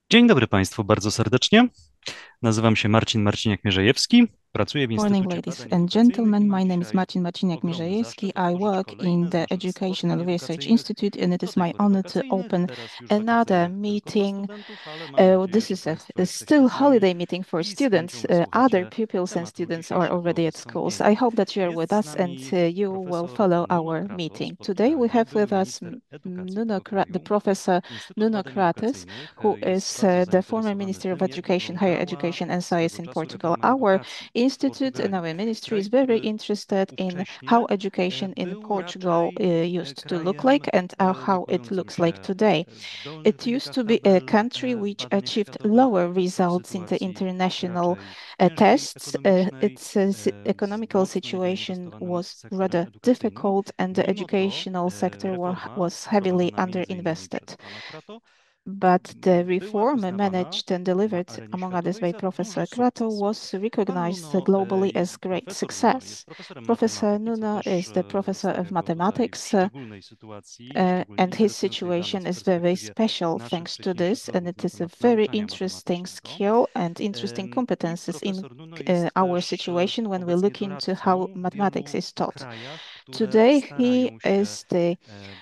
Dzień dobry Państwu bardzo serdecznie. Nazywam się Marcin Marciniak-Mierzejewski. Pracuję w Morning, Instytucie ladies Badań and Edukacyjnych i gentlemen. mam My name is dzisiaj Marcin ogromny Marciniak-Mierzejewski. zaszczyt I otworzyć work in kolejne z the naszych spotkań Educational Research edukacyjnych. Institute, and it Do is tej my pory honor to wakacyjnych, open teraz już tak another widzę tylko dla meeting. studentów, ale mam nadzieję, This że is Państwo still jesteście z nami holiday meeting for i z chęcią students. Other wysłuchacie pupils and tematu students are dzisiejszego already at schools. I wystąpienia. hope that you are Jest with z us and nami you will profesor follow Nuno our Crato z meeting. Today we Portugalii. have Był with us minister edukacji Nuno tego The kraju. professor Instytut Nuno Badań Crates, Edukacyjnych who jest is bardzo the former zainteresowany Minister of tym, jak Education, Higher wyglądała Education and Science swego in czasu Portugal. reforma Our edukacji w institute and our Portugalii. ministry Kraj, is very który interested in how ówcześnie education in był Portugal raczej used to look krajem like and how it lokującym looks like się today. w dolnych It used wynikach to be a tabel country w which badaniach achieved światowych, lower w results in the sytuacji international raczej ciężkiej, tests. ekonomicznej, Its z economical mocno situation niedoinwestowanym was sektorem rather edukacyjnym. difficult, and the Mimo to educational sector reforma was heavily prowadzona między innymi przez underinvested. pana Crato But the była reform uznawana managed and na delivered, arenie among others, światowej by za duży Professor Crato sukces. was Pan recognized Nuno, globally as great profesor Nuno jest success. profesorem Professor matematyki, co Nuno też is the professor of stawia go tutaj w mathematics, szczególnej sytuacji, szczególnie and his interesującej dla nas situation w is very perspektywie special naszych thanks to wcześniejszych this, and rozmów it na is a temat very nauczania interesting matematycznego. skill and interesting I competences in profesor Nuno jest our też situation when we obecnie look into how doradcą w mathematics wielu is taught. krajach, które Today, he starają się is the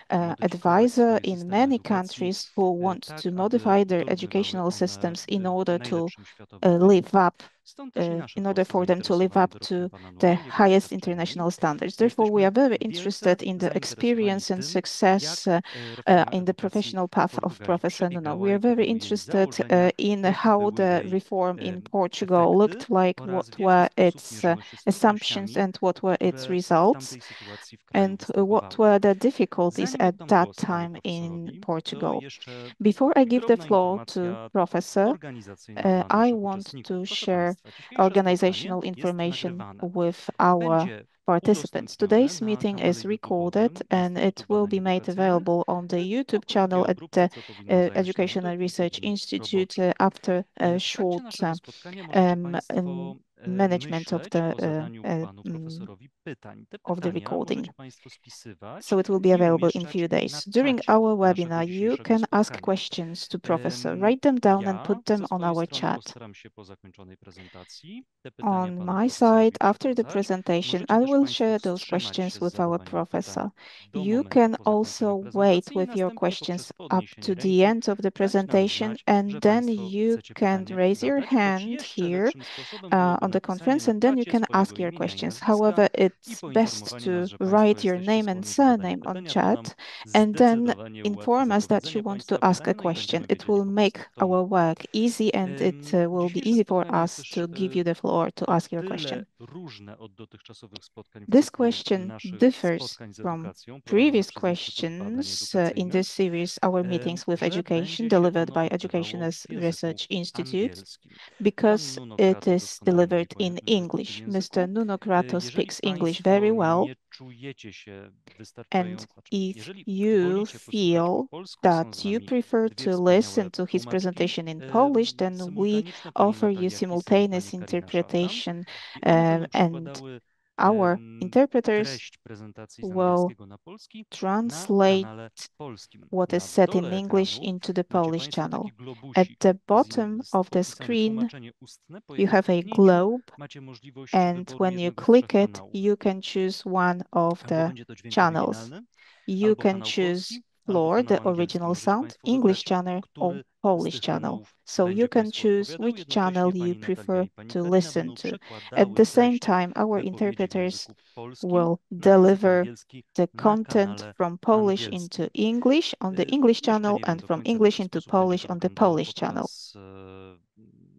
modyfikować advisor swoje in systemy many edukacji countries who want to tak, aby modify their dorównywały educational one systems in order to najlepszym światowym live wynikom. up, Stąd też i nasze in order wzroste for them to live zainteresowanie up dorobkiem to pana the Nuno, jego highest doświadczeniami. international standards. Therefore, we Jesteśmy are very wielce interested in the zainteresowani experience and tym, success jak reforma in the edukacji professional w path of Portugalii Professor Nuno. We przebiegała, are jakie very były jej interested założenia, in jakie how były the jej reform in Portugal efekty looked like, oraz what w jaki were sposób its mierzono się z assumptions trudnościami, and what were its które w results, tamtej sytuacji w kraju and what występowały. were the difficulties Zanim at oddam that głos panu time in profesorowi, to Portugal. jeszcze Before I give the drobna floor to informacja Professor, organizacyjna dla I naszych want uczestników. to Proszę share Państwa, dzisiejsze spotkanie organizational jest information nagrywane. with our Będzie participants. udostępnione Today's na meeting kanale is recorded YouTube'owym and Instytutu it will Badań be made Edukacyjnych. available on the Po YouTube channel krótkiej at obróbce, the co powinno zająć nam Educational kilka Research dni Institute roboczych. after a W trakcie short naszego spotkania możecie Państwo management myśleć o zadaniu panu profesorowi pytań. Te of the pytania recording. możecie Państwo spisywać So it will be i available in umieszczać few na days. During czacie our naszego webinar, you dzisiejszego can ask spotkania. questions to Professor. Write them down and Ja put them ze on swojej our strony chat. postaram się po zakończonej prezentacji te pytania On panu my side, profesorowi after the przekazać. presentation, Możecie I też will Państwo share those wstrzymać się questions z with our zadawaniem pytań professor. do You momentu can po zakończeniu also wait prezentacji i with your następnie questions poprzez up podniesienie to the ręki end of the dać nam presentation, znać, and że then Państwo you chcecie can pytanie raise your zadać, choć hand jeszcze here lepszym sposobem byłoby on the napisanie conference, na and then you czacie can swojego ask your imienia i questions. nazwiska However, i it's best poinformowanie nas, to że Państwo write your jesteście name and skłonni do zadania surname on pytania. To nam chat, and then zdecydowanie ułatwi inform us that you zapowiedzenie want to Państwa ask a pytania, no i question. będziemy It wiedzieli will po prostu, make kto our mówi. work easy, and it will be Dzisiejsze easy for spotkanie jest us też to give you the floor to o ask your tyle question. różne od dotychczasowych spotkań w This cyklu question naszych differs spotkań z from edukacją prowadzonych previous przez Instytut Badań questions in this Edukacyjnych, series, our meetings with że education, będzie się delivered ono by Education odbywało as w języku Research Institute, angielskim. Pan because Nuno it Crato is doskonale mówi delivered in po tym English. Mr. języku. Nuno Crato Jeżeli speaks English very Państwo well, nie czujecie się and wystarczająco, znaczy, if jeżeli you wolicie posłuchać po feel polsku, są z that you nami prefer dwie to wspaniałe listen to his tłumaczki presentation in Polish, then we symultaniczne, pani offer you Natalia Kisa i pani simultaneous Karina Szafran interpretation, i one będą and przekładały our interpreters treść prezentacji z will angielskiego na polski na translate kanale polskim. what is Na said in dole English ekranu into the macie Polish Państwo channel. taki At globusik the bottom z of the podpisane screen, tłumaczenie ustne. Po you jego have a kliknięciu globe, macie możliwość and wyboru when you jednego z click trzech it, kanałów. you can choose one of Albo the będzie to dźwięk channels. oryginalny, You albo can kanał choose polski, albo floor, kanał the angielski. original Możecie sound, Państwo English wybrać, channel, or który z Polish tych channel. kanałów So you będzie can Państwu choose odpowiadał. which channel Jednocześnie you pani Natalia prefer i pani to Karina listen będą to. At przekładały the same treść time, our wypowiedzi w interpreters języku polskim will na język deliver angielski the na content kanale from Polish into angielskim. English on the English Jeszcze channel nie wiem and do from końca, w English jaki into sposób będzie Polish to on the wyglądało Polish channel. podczas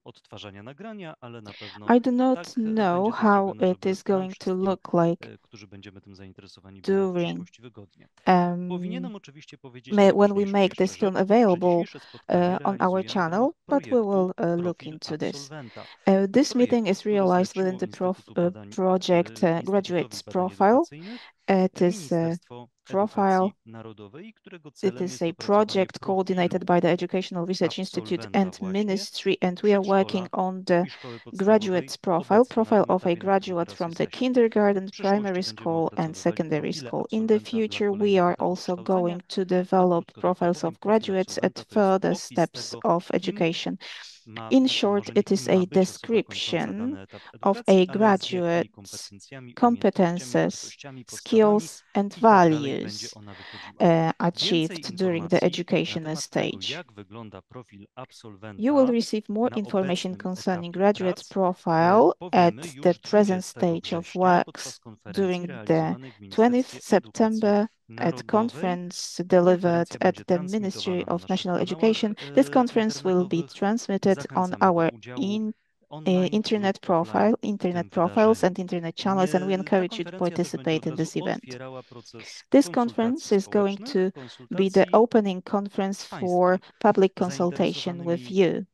odtwarzania nagrania, ale na pewno I do not tak know będzie to how zrobione, it żeby is nam going to wszystkim, look like którzy będziemy tym zainteresowani, było w during przyszłości wygodnie. um, Powinienem oczywiście powiedzieć when we najważniejszą make jeszcze this film rzecz, że available dzisiejsze spotkanie on our realizujemy w channel, ramach but we projektu will look Profil into this. Absolwenta. This meeting Projektu, is który realized within zleciło the Instytutu Badań, project Instytutowi Graduates Badań Profile. Edukacyjnych It is Ministerstwo profile. It is a project coordinated by the Educational Research Institute and Ministry, and we are working on the graduate's profile of a graduate from the kindergarten, primary school, and secondary school. In the future, we are also going to develop profiles of graduates at further steps of education. In short, it is a description of a graduate's competences, skills, and values achieved during the educational stage. You will receive more information concerning graduate's profile at the present stage of works during the 20th September at conference delivered at the Ministry of National Education. This conference will be transmitted on our internet profiles and internet channels, and we encourage you to participate in this event. This conference is going to be the opening conference for public consultation with you,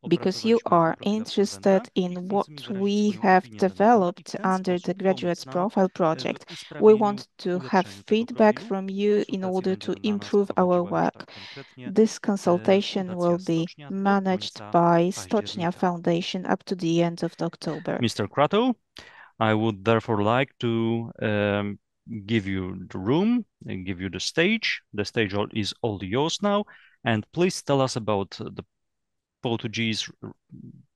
because you are interested in what we have developed under the Graduate's Profile project. We want to have feedback from you in order to improve our work. This consultation will be managed by Stocznia Foundation up to the end of October. Mr. Crato, I would therefore like to give you the room and give you the stage. The stage is all yours now, and please tell us about the Portuguese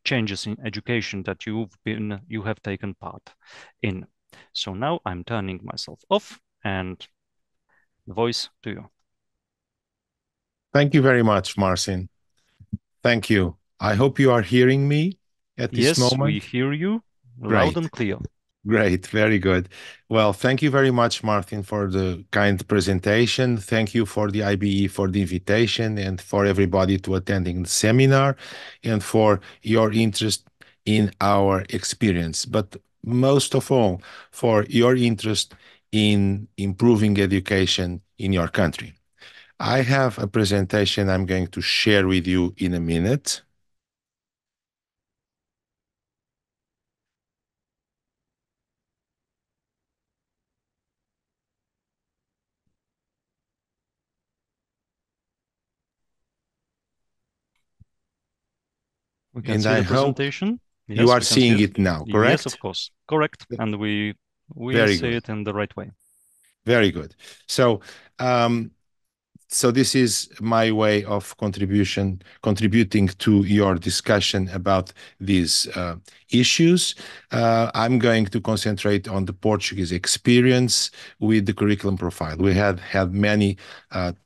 changes in education that you have taken part in. So now I'm turning myself off, and the voice to you. Thank you very much, Marcin. Thank you. I hope you are hearing me at this moment. Yes, we hear you loud and clear. Great, very good. Well, thank you very much, Martin, for the kind presentation. Thank you for the IBE for the invitation and for everybody to attending the seminar and for your interest in our experience. But most of all, for your interest in improving education in your country. I have a presentation I'm going to share with you in a minute. We can see the presentation. Yes, you are seeing it now, correct? Yes, of course. Correct. And we see it in the right way. Very good. So, this is my way of contributing to your discussion about these issues. I'm going to concentrate on the Portuguese experience with the curriculum profile. We had many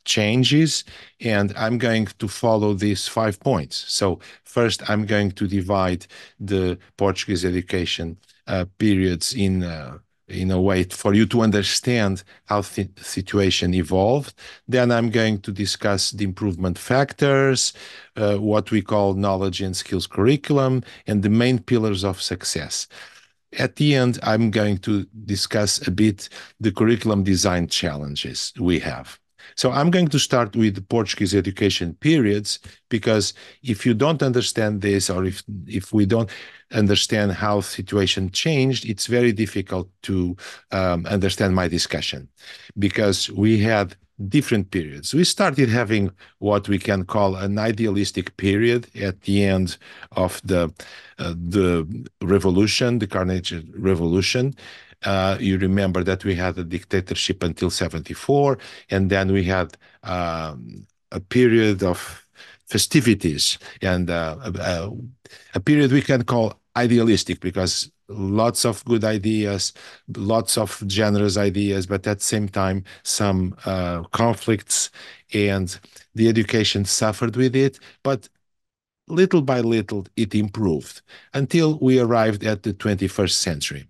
changes, and I'm going to follow these 5 points. So first, I'm going to divide the Portuguese education periods in a way for you to understand how the situation evolved. Then I'm going to discuss the improvement factors, what we call knowledge and skills curriculum, and the main pillars of success. At the end, I'm going to discuss a bit the curriculum design challenges we have. So I'm going to start with the Portuguese education periods, because if you don't understand this, or if we don't understand how situation changed, it's very difficult to understand my discussion, because we had different periods. We started having what we can call an idealistic period at the end of the revolution, the Carnage Revolution. You remember that we had a dictatorship until 1974, and then we had a period of festivities and a period we can call idealistic, because lots of good ideas, lots of generous ideas, but at the same time some conflicts, and the education suffered with it, but little by little it improved until we arrived at the 21st century.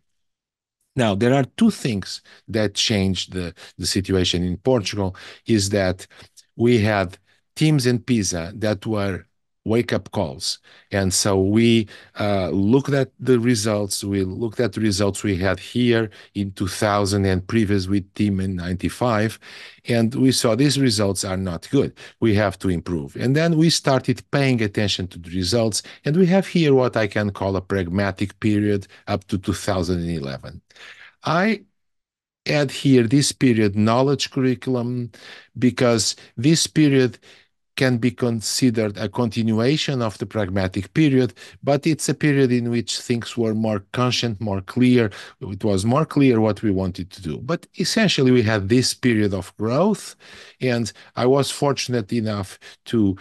Now, there are 2 things that changed the situation in Portugal, is that we had teams in PISA that were wake-up calls. And so we looked at the results. We looked at the results we had here in 2000 and previous with team in 95. And we saw these results are not good. We have to improve. And then we started paying attention to the results. And we have here what I can call a pragmatic period up to 2011. I add here this period knowledge curriculum, because this period can be considered a continuation of the pragmatic period, but it's a period in which things were more conscient, more clear. It was more clear what we wanted to do. But essentially, we had this period of growth, and I was fortunate enough to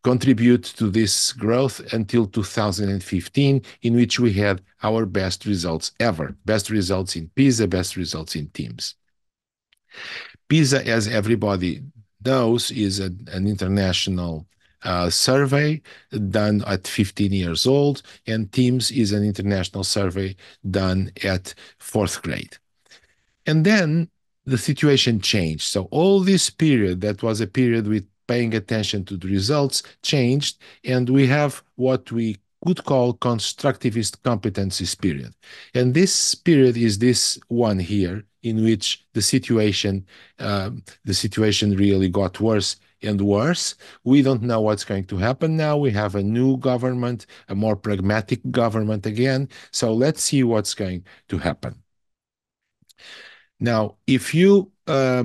contribute to this growth until 2015, in which we had our best results ever. Best results in PISA, best results in teams. PISA, as everybody knows, is an international survey done at 15 years old, and TEAMS is an international survey done at 4th grade. And then the situation changed. So all this period, that was a period with paying attention to the results, changed, and we have what we could call constructivist competencies period. And this period is this one here, in which the situation really got worse and worse. We don't know what's going to happen now. We have a new government, a more pragmatic government again. So let's see what's going to happen. Now, if you are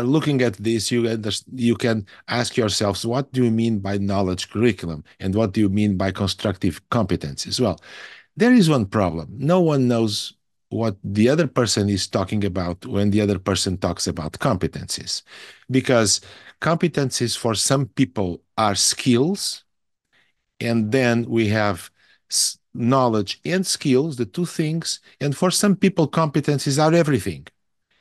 looking at this, you can ask yourselves, what do you mean by knowledge curriculum? And what do you mean by constructive competencies? Well, there is one problem. No one knows what the other person is talking about when the other person talks about competencies. Because competencies for some people are skills, and then we have knowledge and skills, the two things, and for some people competencies are everything.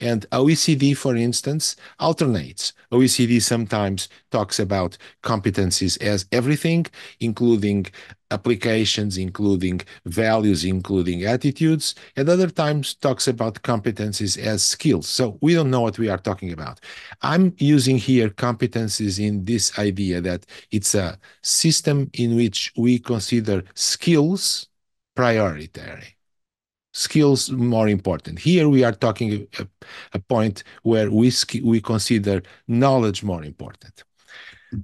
And OECD, for instance, alternates. OECD sometimes talks about competencies as everything, including applications, including values, including attitudes, and other times talks about competencies as skills. So we don't know what we are talking about. I'm using here competencies in this idea that it's a system in which we consider skills prioritary. Skills more important. Here we are talking a point where we consider knowledge more important.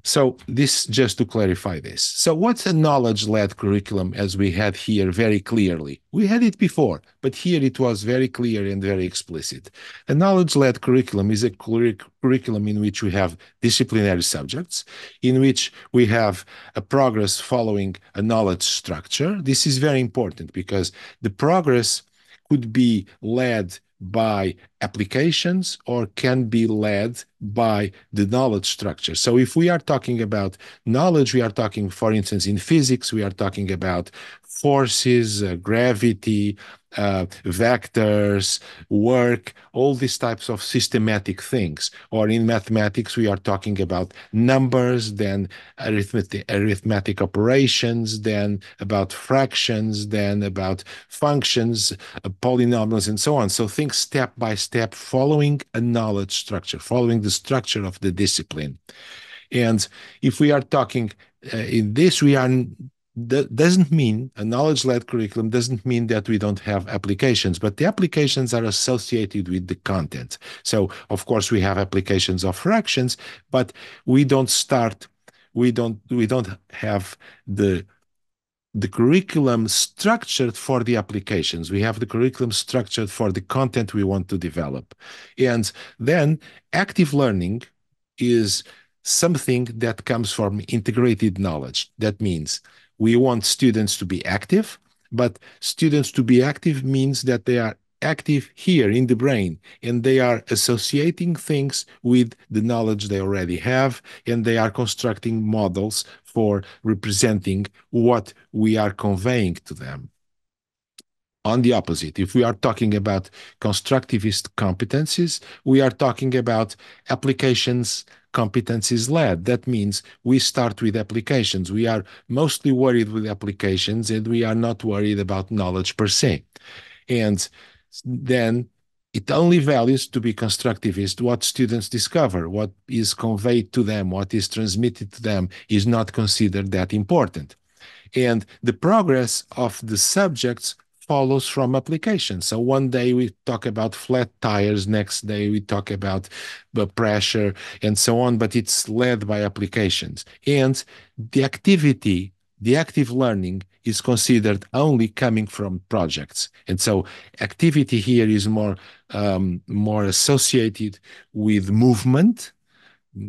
So this, just to clarify this. So what's a knowledge-led curriculum, as we had here very clearly? We had it before, but here it was very clear and very explicit. A knowledge-led curriculum is a curriculum in which we have disciplinary subjects, in which we have a progress following a knowledge structure. This is very important because the progress could be led by applications or can be led by the knowledge structure. So if we are talking about knowledge, we are talking, for instance, in physics, we are talking about forces, gravity, vectors, work, all these types of systematic things. Or in mathematics, we are talking about numbers, then arithmetic operations, then about fractions, then about functions, polynomials, and so on. So think step by step, following a knowledge structure, following the structure of the discipline. And if we are talking in this, doesn't mean a knowledge-led curriculum doesn't mean that we don't have applications, but the applications are associated with the content. So of course we have applications of fractions, but we don't have the curriculum structured for the applications. We have the curriculum structured for the content we want to develop. And then active learning is something that comes from integrated knowledge. That means we want students to be active, but students to be active means that they are active here in the brain, and they are associating things with the knowledge they already have, and they are constructing models for representing what we are conveying to them. On the opposite, if we are talking about constructivist competencies, we are talking about applications competencies led. That means we start with applications. We are mostly worried with applications, and we are not worried about knowledge per se. And then it only values, to be constructivist, what students discover, what is conveyed to them, what is transmitted to them is not considered that important. And the progress of the subjects follows from application. So one day we talk about flat tires, next day we talk about the pressure and so on, but it's led by applications. And the active learning is considered only coming from projects. And so activity here is more associated with movement,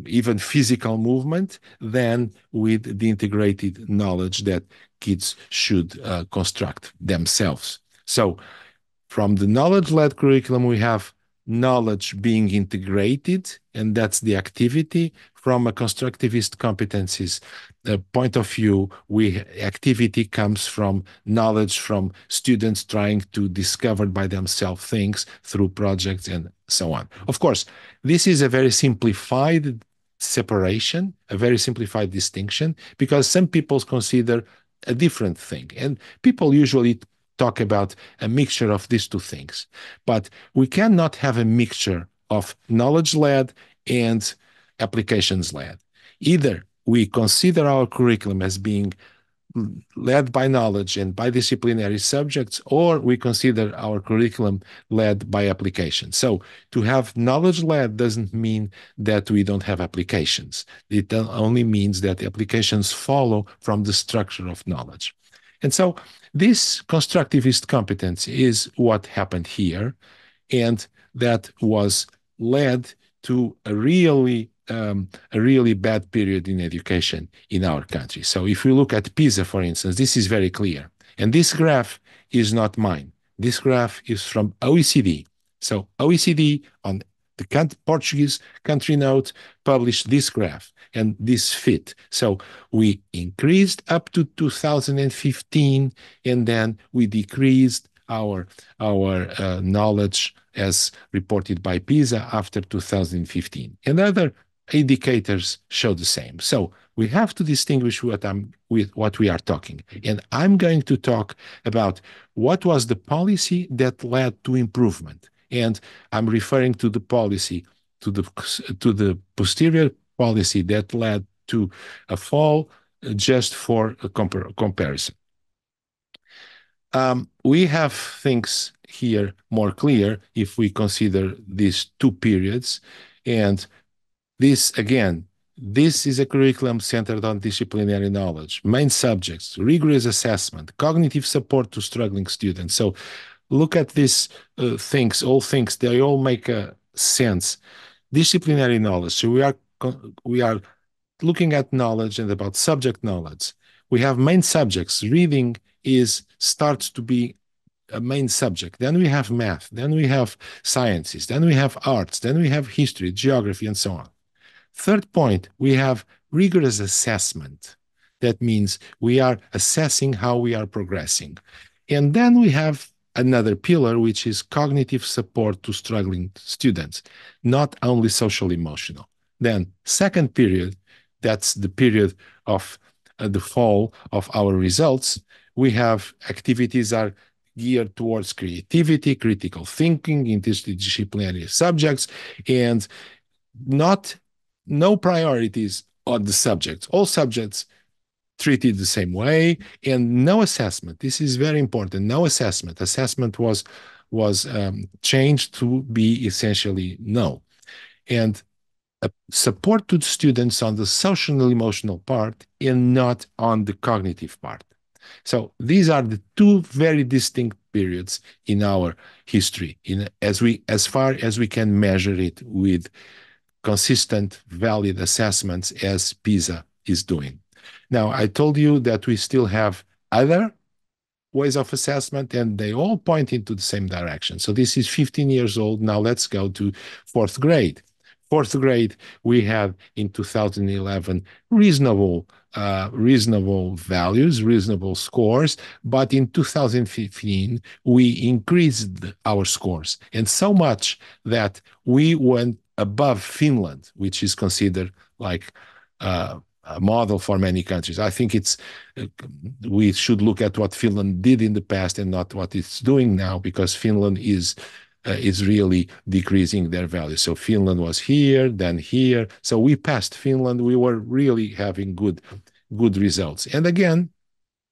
even physical movement, than with the integrated knowledge that kids should construct themselves. So from the knowledge-led curriculum, we have knowledge being integrated, and that's the activity. From a constructivist competencies point of view, activity comes from knowledge, from students trying to discover by themselves things through projects and so on. Of course, this is a very simplified separation, a very simplified distinction, because some people consider a different thing. And people usually talk about a mixture of these two things. But we cannot have a mixture of knowledge-led and applications-led. Either we consider our curriculum as being led by knowledge and by disciplinary subjects, or we consider our curriculum led by application. So to have knowledge-led doesn't mean that we don't have applications. It only means that applications follow from the structure of knowledge. And so this constructivist competence is what happened here, and that was led to a really bad period in education in our country. So if we look at PISA, for instance, this is very clear. And this graph is not mine. This graph is from OECD. So OECD on the Portuguese country note published this graph, and this fit. So we increased up to 2015, and then we decreased our knowledge as reported by PISA after 2015. And other indicators show the same. So we have to distinguish with what we are talking. And I'm going to talk about what was the policy that led to improvement. And I'm referring to the policy, to the posterior policy that led to a fall, just for a comparison. We have things here more clear if we consider these two periods. And this, again, this is a curriculum centered on disciplinary knowledge, main subjects, rigorous assessment, cognitive support to struggling students. So look at these things, they all make sense. Disciplinary knowledge. So we are looking at knowledge and about subject knowledge. We have main subjects. Reading starts to be a main subject. Then we have math. Then we have sciences. Then we have arts. Then we have history, geography, and so on. Third point, we have rigorous assessment. That means we are assessing how we are progressing. And then we have another pillar, which is cognitive support to struggling students, not only social emotional. Then second period, that's the period of the fall of our results. We have activities are geared towards creativity, critical thinking, interdisciplinary subjects, and no priorities on the subjects. All subjects treated the same way, and no assessment. This is very important. No assessment. Assessment was changed to be essentially no. And support to the students on the social and emotional part and not on the cognitive part. So these are the two very distinct periods in our history, as far as we can measure it with consistent, valid assessments as PISA is doing. Now, I told you that we still have other ways of assessment, and they all point into the same direction. So this is 15 years old. Now let's go to fourth grade. Fourth grade, we have in 2011 reasonable values, reasonable scores, but in 2015 we increased our scores, and so much that we went above Finland, which is considered like a model for many countries. I think we should look at what Finland did in the past and not what it's doing now, because Finland is really decreasing their value. So Finland was here, then here. So we passed Finland. We were really having good results. And again,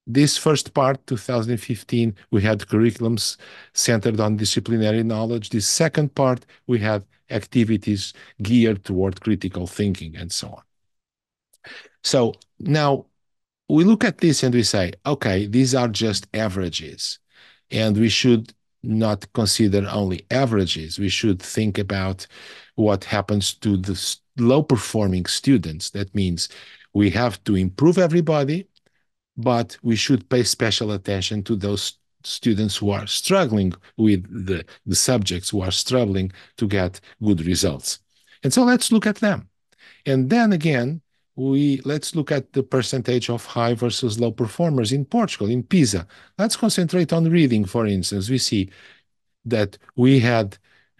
this first part, 2015, we had curriculums centered on disciplinary knowledge. This second part, we had activities geared toward critical thinking and so on. So now we look at this and we say, okay, these are just averages, and we should not consider only averages. We should think about what happens to the low-performing students. That means we have to improve everybody, but we should pay special attention to those students who are struggling with the subjects, who are struggling to get good results. And so let's look at them. And then again, let's look at the percentage of high versus low performers in Portugal, in PISA. Let's concentrate on reading, for instance. We see that we are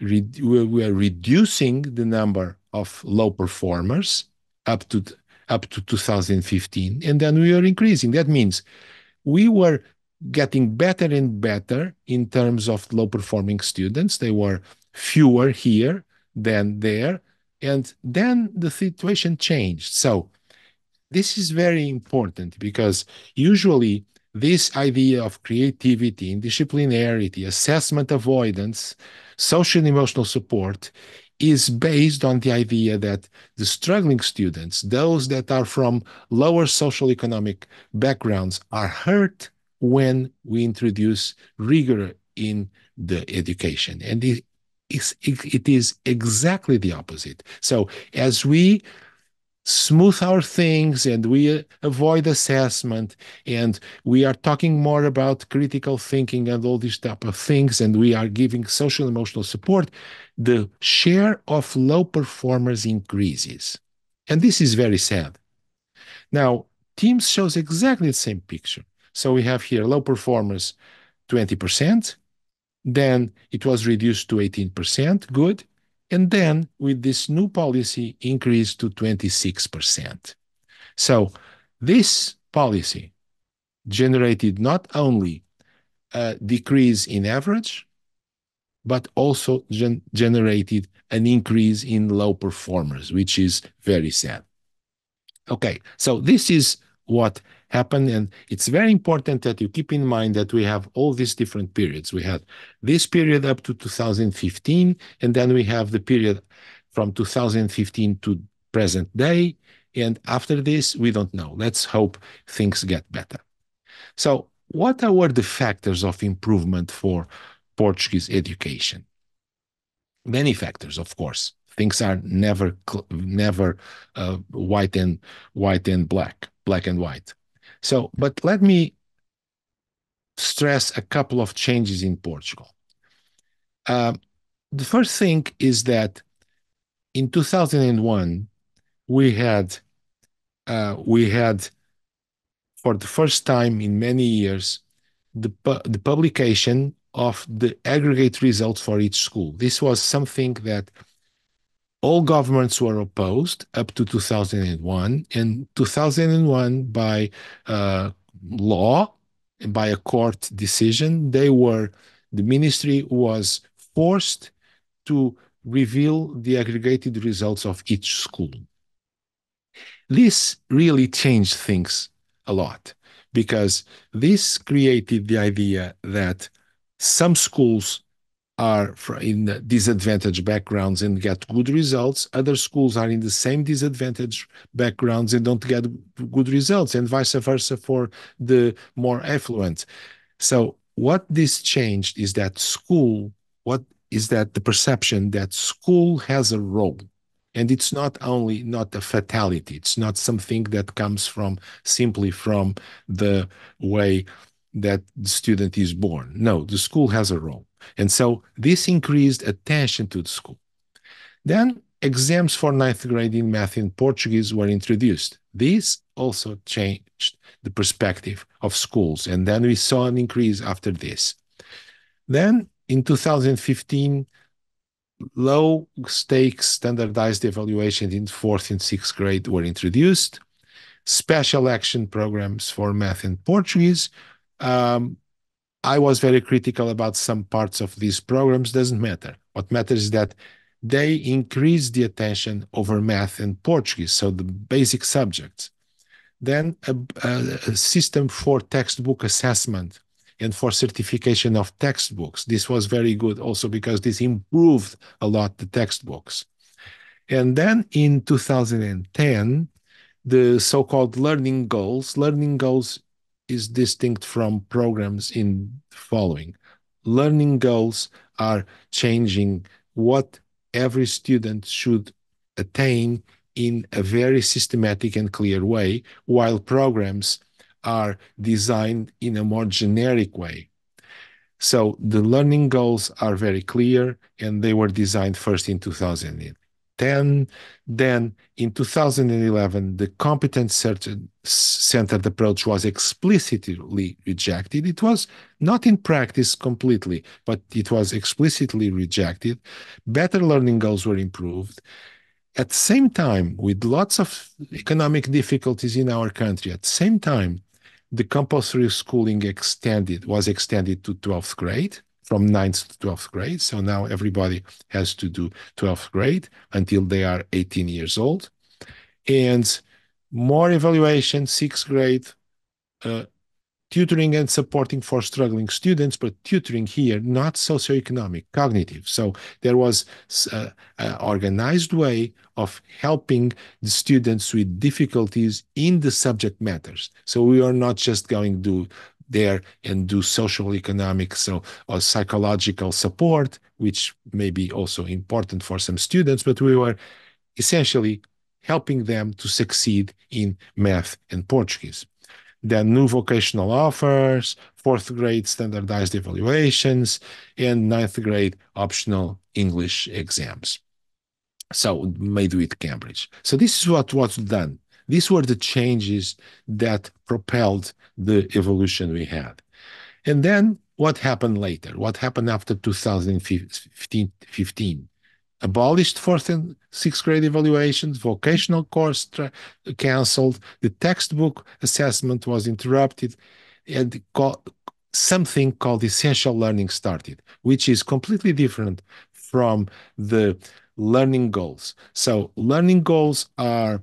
reducing the number of low performers up to 2015, and then we are increasing. That means we were getting better and better in terms of low-performing students. They were fewer here than there, and then the situation changed. So this is very important because usually this idea of creativity, interdisciplinarity, assessment avoidance, social and emotional support is based on the idea that the struggling students, those that are from lower social economic backgrounds, are hurt when we introduce rigor in the education. And it is exactly the opposite. So as we smooth our things and we avoid assessment and we are talking more about critical thinking and all these type of things, and we are giving social emotional support, the share of low performers increases. And this is very sad. Now, Teams shows exactly the same picture. So we have here low performers 20%, then it was reduced to 18%, good. And then with this new policy increased to 26%. So this policy generated not only a decrease in average, but also generated an increase in low performers, which is very sad. Okay, so this is what happened, and it's very important that you keep in mind that we have all these different periods. We had this period up to 2015, and then we have the period from 2015 to present day, and after this, we don't know. Let's hope things get better. So what were the factors of improvement for Portuguese education? Many factors, of course. Things are never white and black and white. So, but let me stress a couple of changes in Portugal. The first thing is that in 2001, we had for the first time in many years, the publication of the aggregate results for each school. This was something that all governments were opposed up to 2001. In 2001, by law, by a court decision, the ministry was forced to reveal the aggregated results of each school. This really changed things a lot because this created the idea that some schools are in disadvantaged backgrounds and get good results. Other schools are in the same disadvantaged backgrounds and don't get good results, and vice versa for the more affluent. So what this changed is that the perception that school has a role. And it's not a fatality. It's not something that comes simply from the way that the student is born. No, the school has a role. And so this increased attention to the school. Then exams for 9th grade in math and Portuguese were introduced. This also changed the perspective of schools. And then we saw an increase after this. Then in 2015, low stakes standardized evaluations in 4th and 6th grade were introduced. Special action programs for math and Portuguese. I was very critical about some parts of these programs. Doesn't matter. What matters is that they increase the attention over math and Portuguese, so the basic subjects. Then a system for textbook assessment and for certification of textbooks. This was very good also because this improved a lot the textbooks. And then in 2010, the so-called learning goals. Learning goals is distinct from programs in the following. Learning goals are changing what every student should attain in a very systematic and clear way, while programs are designed in a more generic way. So the learning goals are very clear, and they were designed first in 2010. Then in 2011, the competence-centered approach was explicitly rejected. It was not in practice completely, but it was explicitly rejected. Better learning goals were improved. At the same time, with lots of economic difficulties in our country, at the same time, the compulsory schooling was extended to 12th grade, from 9th to 12th grade. So now everybody has to do 12th grade until they are 18 years old. And more evaluation, 6th grade, tutoring and supporting for struggling students, but tutoring here, not socioeconomic, cognitive. So there was an organized way of helping the students with difficulties in the subject matters. So we are not just going to there and do social economic or psychological support, which may be also important for some students, but we were essentially helping them to succeed in math and Portuguese. Then new vocational offers, 4th grade standardized evaluations, and 9th grade optional English exams. So made with Cambridge. So this is what was done. These were the changes that propelled the evolution we had. And then what happened later? What happened after 2015? Abolished 4th and 6th grade evaluations, vocational course canceled, the textbook assessment was interrupted, and something called essential learning started, which is completely different from the learning goals. So learning goals are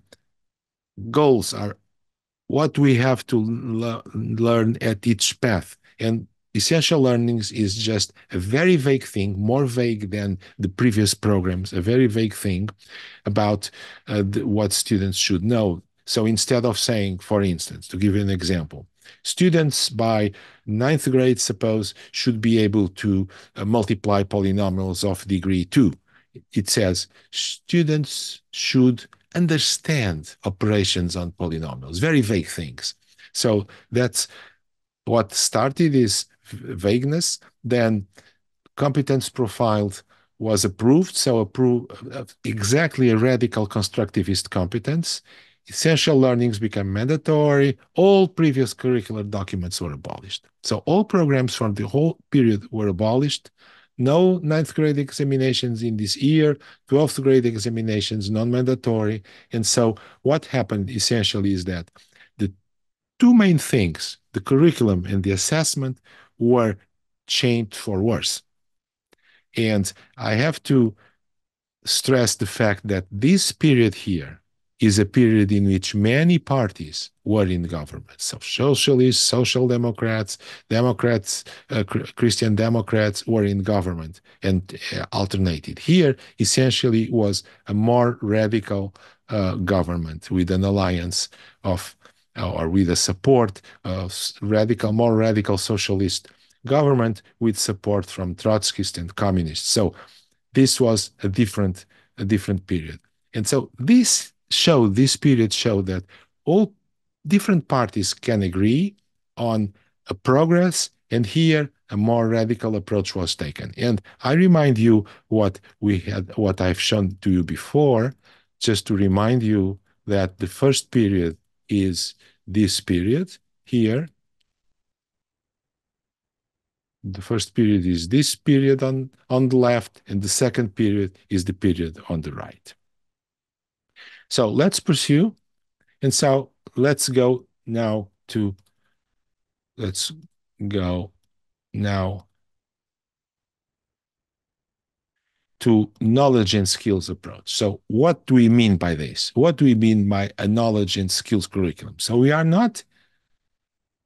what we have to learn at each path. And essential learnings is just a very vague thing, more vague than the previous programs, a very vague thing about what students should know. So instead of saying, for instance, to give you an example, students by 9th grade, suppose, should be able to multiply polynomials of degree 2. It says students should understand operations on polynomials, very vague things. So that's what started is vagueness. Then competence profiled was approved, so exactly a radical constructivist competence. Essential learnings became mandatory. All previous curricular documents were abolished. So all programs from the whole period were abolished. No 9th grade examinations in this year, 12th grade examinations, non-mandatory. And so what happened essentially is that the two main things, the curriculum and the assessment, were changed for worse. And I have to stress the fact that this period here is a period in which many parties were in government. So socialists, social democrats, Christian Democrats were in government and alternated. Here, essentially, was a more radical government with an alliance of, or with the support of more radical socialist government with support from Trotskyists and communists. So this was a different period. And so this period showed that all different parties can agree on a progress, and here a more radical approach was taken. And I remind you what I've shown to you before, just to remind you that the first period is this period here. The first period is this period on the left, and the second period is the period on the right. So let's pursue. And so let's go now to knowledge and skills approach. So what do we mean by this? What do we mean by a knowledge and skills curriculum? So we are not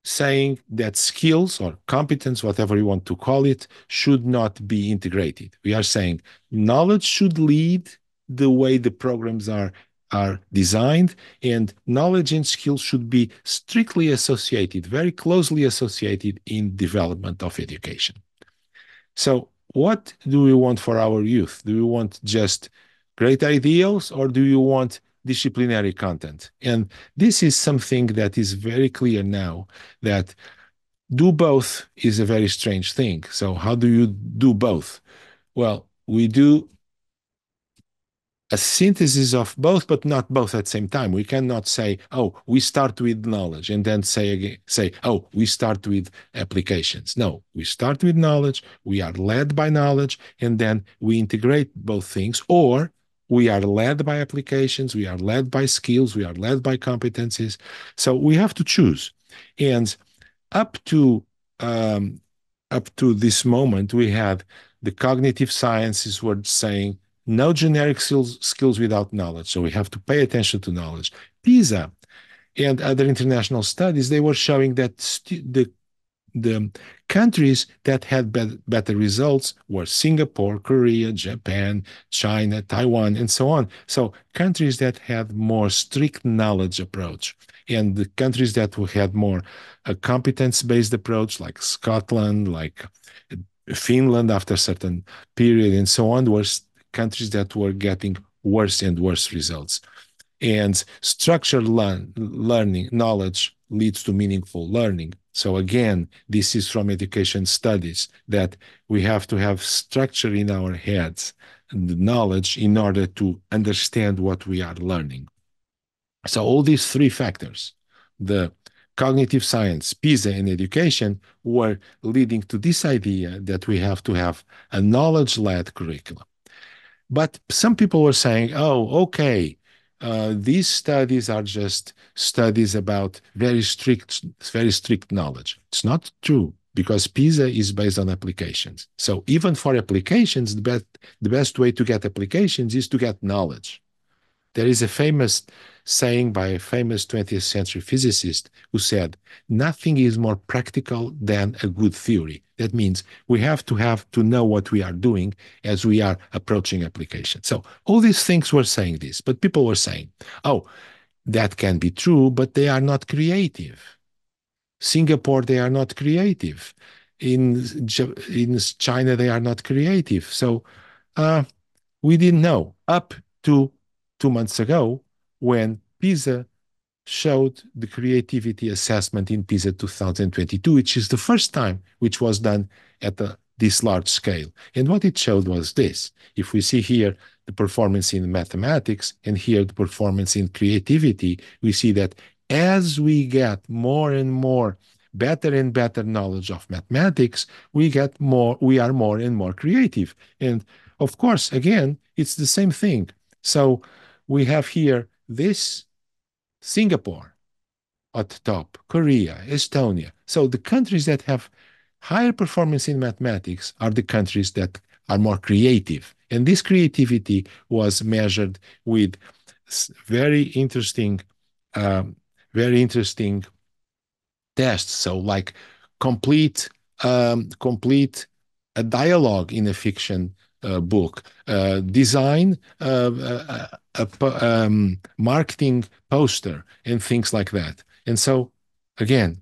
saying that skills or competence, whatever you want to call it, should not be integrated. We are saying knowledge should lead the way the programs are are designed, and knowledge and skills should be strictly associated, very closely associated in development of education. So what do we want for our youth? Do we want just great ideals, or do you want disciplinary content? And this is something that is very clear now, that do both is a very strange thing. So how do you do both? Well, we do a synthesis of both, but not both at the same time. We cannot say, oh, we start with knowledge and then say, oh, we start with applications. No, we start with knowledge, we are led by knowledge, and then we integrate both things, or we are led by applications, we are led by skills, we are led by competencies. So we have to choose. And up to this moment, we had the cognitive sciences were saying, no generic skills without knowledge. So we have to pay attention to knowledge. PISA and other international studies, they were showing that the countries that had better results were Singapore, Korea, Japan, China, Taiwan, and so on. So countries that had more strict knowledge approach, and the countries that had more a competence-based approach, like Scotland, like Finland after a certain period, and so on, were countries that were getting worse and worse results. And structured learning, knowledge leads to meaningful learning. So again, this is from education studies, that we have to have structure in our heads, the knowledge, in order to understand what we are learning. So all these three factors, the cognitive science, PISA, and education, were leading to this idea that we have to have a knowledge-led curriculum. But some people were saying, oh, okay, these studies are just studies about very strict knowledge. It's not true, because PISA is based on applications. So even for applications, the best way to get applications is to get knowledge. There is a famous saying by a famous 20th century physicist who said, nothing is more practical than a good theory. That means we have to know what we are doing as we are approaching application. So all these things were saying this, but people were saying, oh, that can be true, but they are not creative. Singapore, they are not creative. In China, they are not creative. So we didn't know up to 2 months ago, when PISA showed the creativity assessment in PISA 2022, which is the first time which was done at this large scale. And what it showed was this. If we see here the performance in mathematics and here the performance in creativity, we see that as we get more and more better and better knowledge of mathematics, we are more and more creative. And of course, again, it's the same thing. So we have here this Singapore at the top, Korea, Estonia. So the countries that have higher performance in mathematics are the countries that are more creative. And this creativity was measured with very interesting tests. So like complete a dialogue in a fiction book, design a marketing poster, and things like that. And so, again,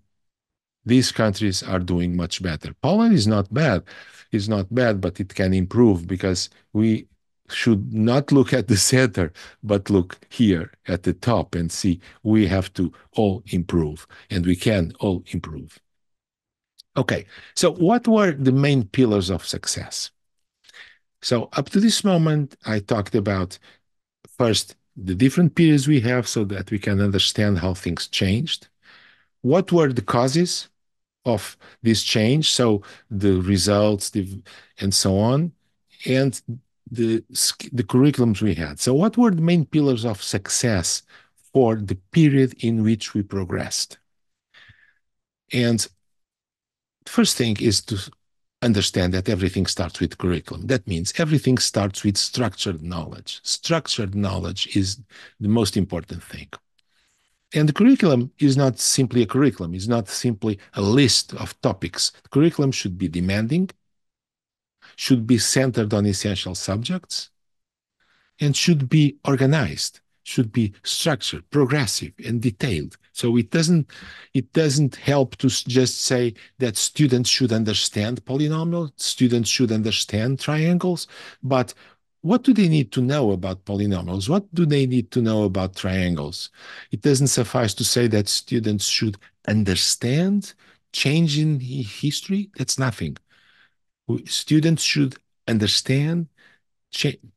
these countries are doing much better. Poland is not bad. It's not bad, but it can improve, because we should not look at the center, but look here at the top and see we have to all improve, and we can all improve. Okay, so what were the main pillars of success? So up to this moment, I talked about first the different periods we have so that we can understand how things changed. What were the causes of this change? So the results, and so on, and the curriculums we had. So what were the main pillars of success for the period in which we progressed? And the first thing is to understand that everything starts with curriculum. That means everything starts with structured knowledge. Structured knowledge is the most important thing. And the curriculum is not simply a curriculum. It's not simply a list of topics. The curriculum should be demanding, should be centered on essential subjects, and should be organized, should be structured, progressive, and detailed. So it doesn't help to just say that students should understand polynomials, students should understand triangles, but what do they need to know about polynomials? What do they need to know about triangles? It doesn't suffice to say that students should understand change in history. That's nothing. Students should understand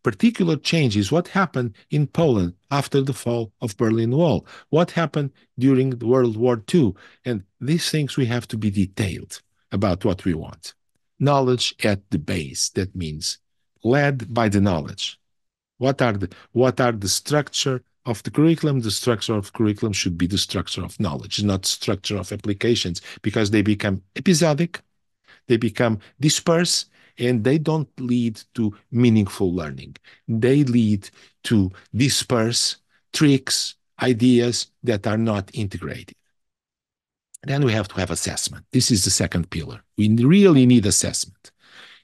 particular changes. What happened in Poland after the fall of Berlin Wall? What happened during World War II? And these things we have to be detailed about what we want. Knowledge at the base. That means led by the knowledge. What are the structure of the curriculum? The structure of curriculum should be the structure of knowledge, not structure of applications, because they become episodic, they become dispersed, and they don't lead to meaningful learning. They lead to disperse tricks, ideas that are not integrated. Then we have to have assessment. This is the second pillar. We really need assessment.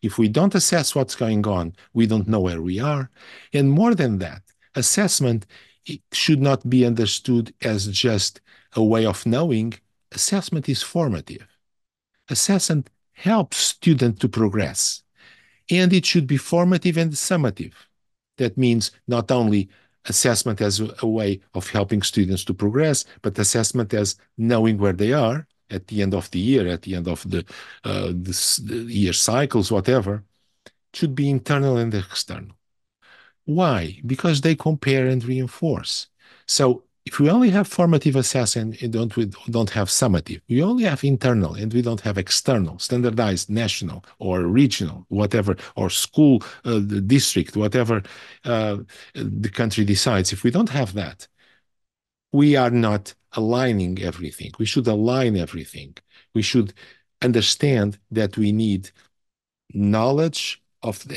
If we don't assess what's going on, we don't know where we are. And more than that, assessment should not be understood as just a way of knowing. Assessment is formative. Assessment helps students to progress. And it should be formative and summative. That means not only assessment as a way of helping students to progress, but assessment as knowing where they are at the end of the year, at the end of the year cycles, whatever, should be internal and external. Why? Because they compare and reinforce. So if we only have formative assessment and we don't have summative, we only have internal and we don't have external, standardized, national or regional, whatever, or school, the district, whatever the country decides. If we don't have that, we are not aligning everything. We should align everything. We should understand that we need knowledge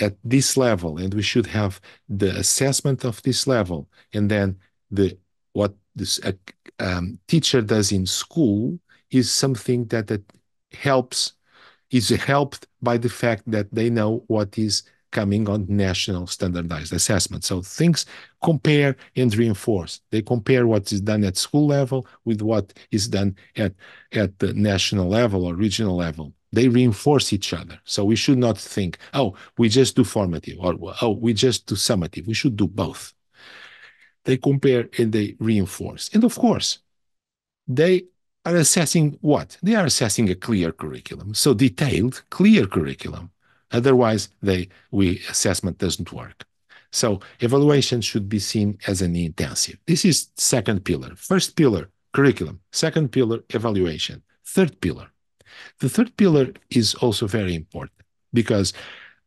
at this level, and we should have the assessment of this level, and then what this teacher does in school is something that is helped by the fact that they know what is coming on national standardized assessment. So things compare and reinforce. They compare what is done at school level with what is done at the national level or regional level. They reinforce each other. So we should not think, oh, we just do formative, or oh, we just do summative. We should do both. They compare and they reinforce. And of course, they are assessing what? They are assessing a clear curriculum. So detailed, clear curriculum. Otherwise, assessment doesn't work. So evaluation should be seen as an intensive. This is second pillar. First pillar, curriculum. Second pillar, evaluation. Third pillar. The third pillar is also very important because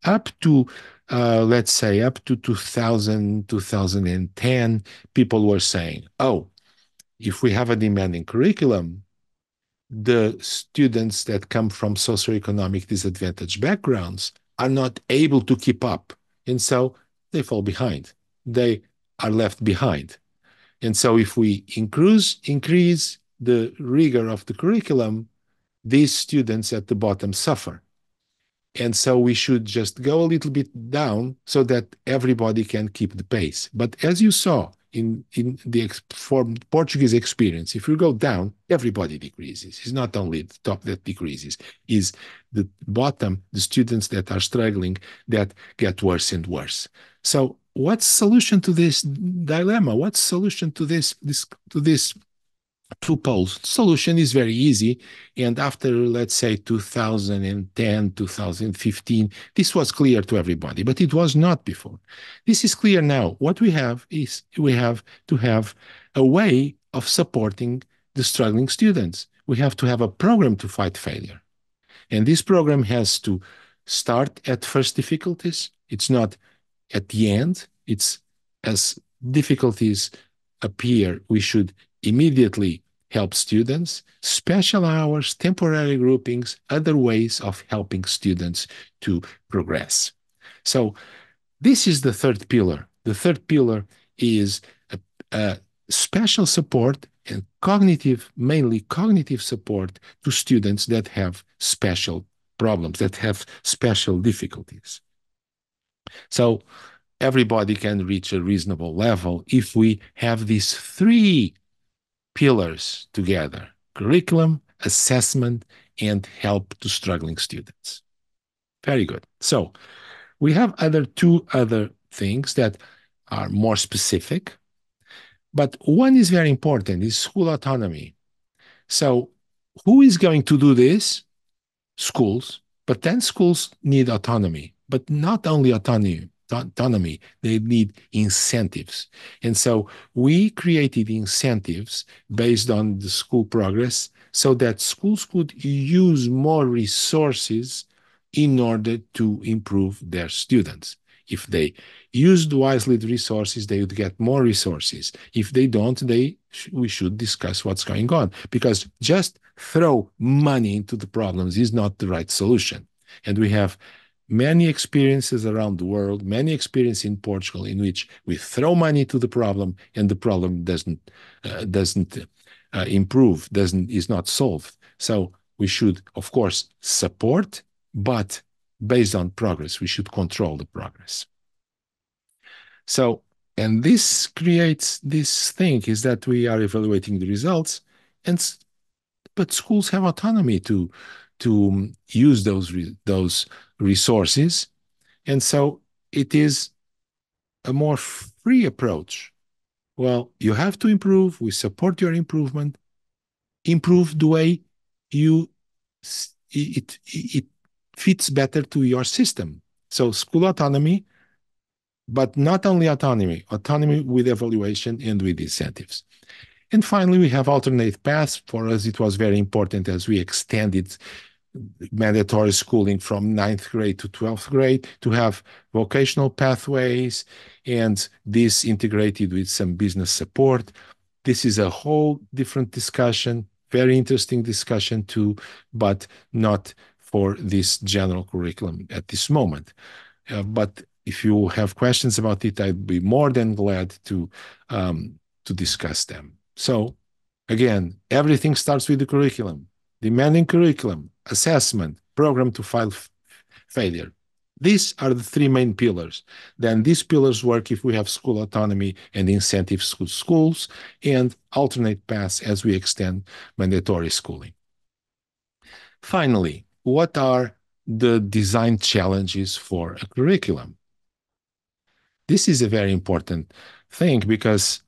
up to, let's say, up to 2000, 2010, people were saying, oh, if we have a demanding curriculum, the students that come from socioeconomic disadvantaged backgrounds are not able to keep up. And so they fall behind. They are left behind. And so if we increase the rigor of the curriculum, these students at the bottom suffer. And so we should just go a little bit down so that everybody can keep the pace. But as you saw in the Portuguese experience, if you go down, everybody decreases. It's not only the top that decreases, it's the bottom, the students that are struggling, that get worse and worse. So what's the solution to this dilemma? What's the solution to this two poles? Solution is very easy. And after, let's say, 2010, 2015, this was clear to everybody, but it was not before. This is clear now. What we have is we have to have a way of supporting the struggling students. We have to have a program to fight failure. And this program has to start at first difficulties. It's not at the end. It's as difficulties appear, we should immediately help students, special hours, temporary groupings, other ways of helping students to progress. So this is the third pillar. The third pillar is a special support and mainly cognitive support to students that have special problems, that have special difficulties. So everybody can reach a reasonable level if we have these three pillars together: curriculum, assessment, and help to struggling students. Very good. So we have two other things that are more specific, but one is very important, is school autonomy. So who is going to do this? Schools. But then schools need autonomy, but not only autonomy, they need incentives. And so we created incentives based on the school progress so that schools could use more resources in order to improve their students. If they used wisely the resources, they would get more resources. If they don't, we should discuss what's going on, because just throw money into the problems is not the right solution. And we have many experiences around the world, many experiences in Portugal, in which we throw money to the problem and the problem doesn't improve, is not solved. So we should, of course, support, but based on progress, we should control the progress. So, and this creates this thing is that we are evaluating the results, but schools have autonomy to use those resources. And so it is a more free approach. Well, you have to improve. We support your improvement. Improve the way it fits better to your system. So school autonomy, but not only autonomy with evaluation and with incentives. And finally, we have alternate paths. For us, it was very important as we extended mandatory schooling from 9th grade to 12th grade to have vocational pathways, and this integrated with some business support. This is a whole different discussion, very interesting discussion too, but not for this general curriculum at this moment. But if you have questions about it, I'd be more than glad to discuss them. So again, everything starts with the curriculum, demanding curriculum, assessment, program to file failure. These are the three main pillars. Then these pillars work if we have school autonomy and incentives to schools and alternate paths as we extend mandatory schooling. Finally, what are the design challenges for a curriculum? This is a very important thing because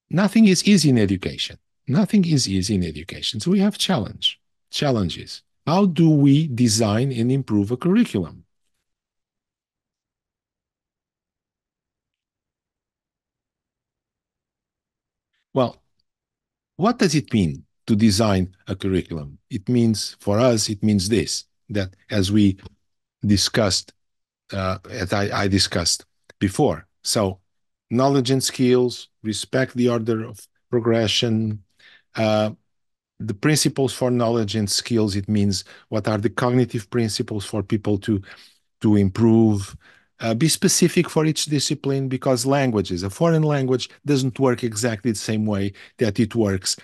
nothing is easy in education. Nothing is easy in education. So we have challenges. How do we design and improve a curriculum? Well, what does it mean to design a curriculum? It means, for us, it means this, that as we discussed, as I discussed before. So knowledge and skills, respect the order of progression, the principles for knowledge and skills. It means what are the cognitive principles for people to improve. Be specific for each discipline, because languages, a foreign language doesn't work exactly the same way that it works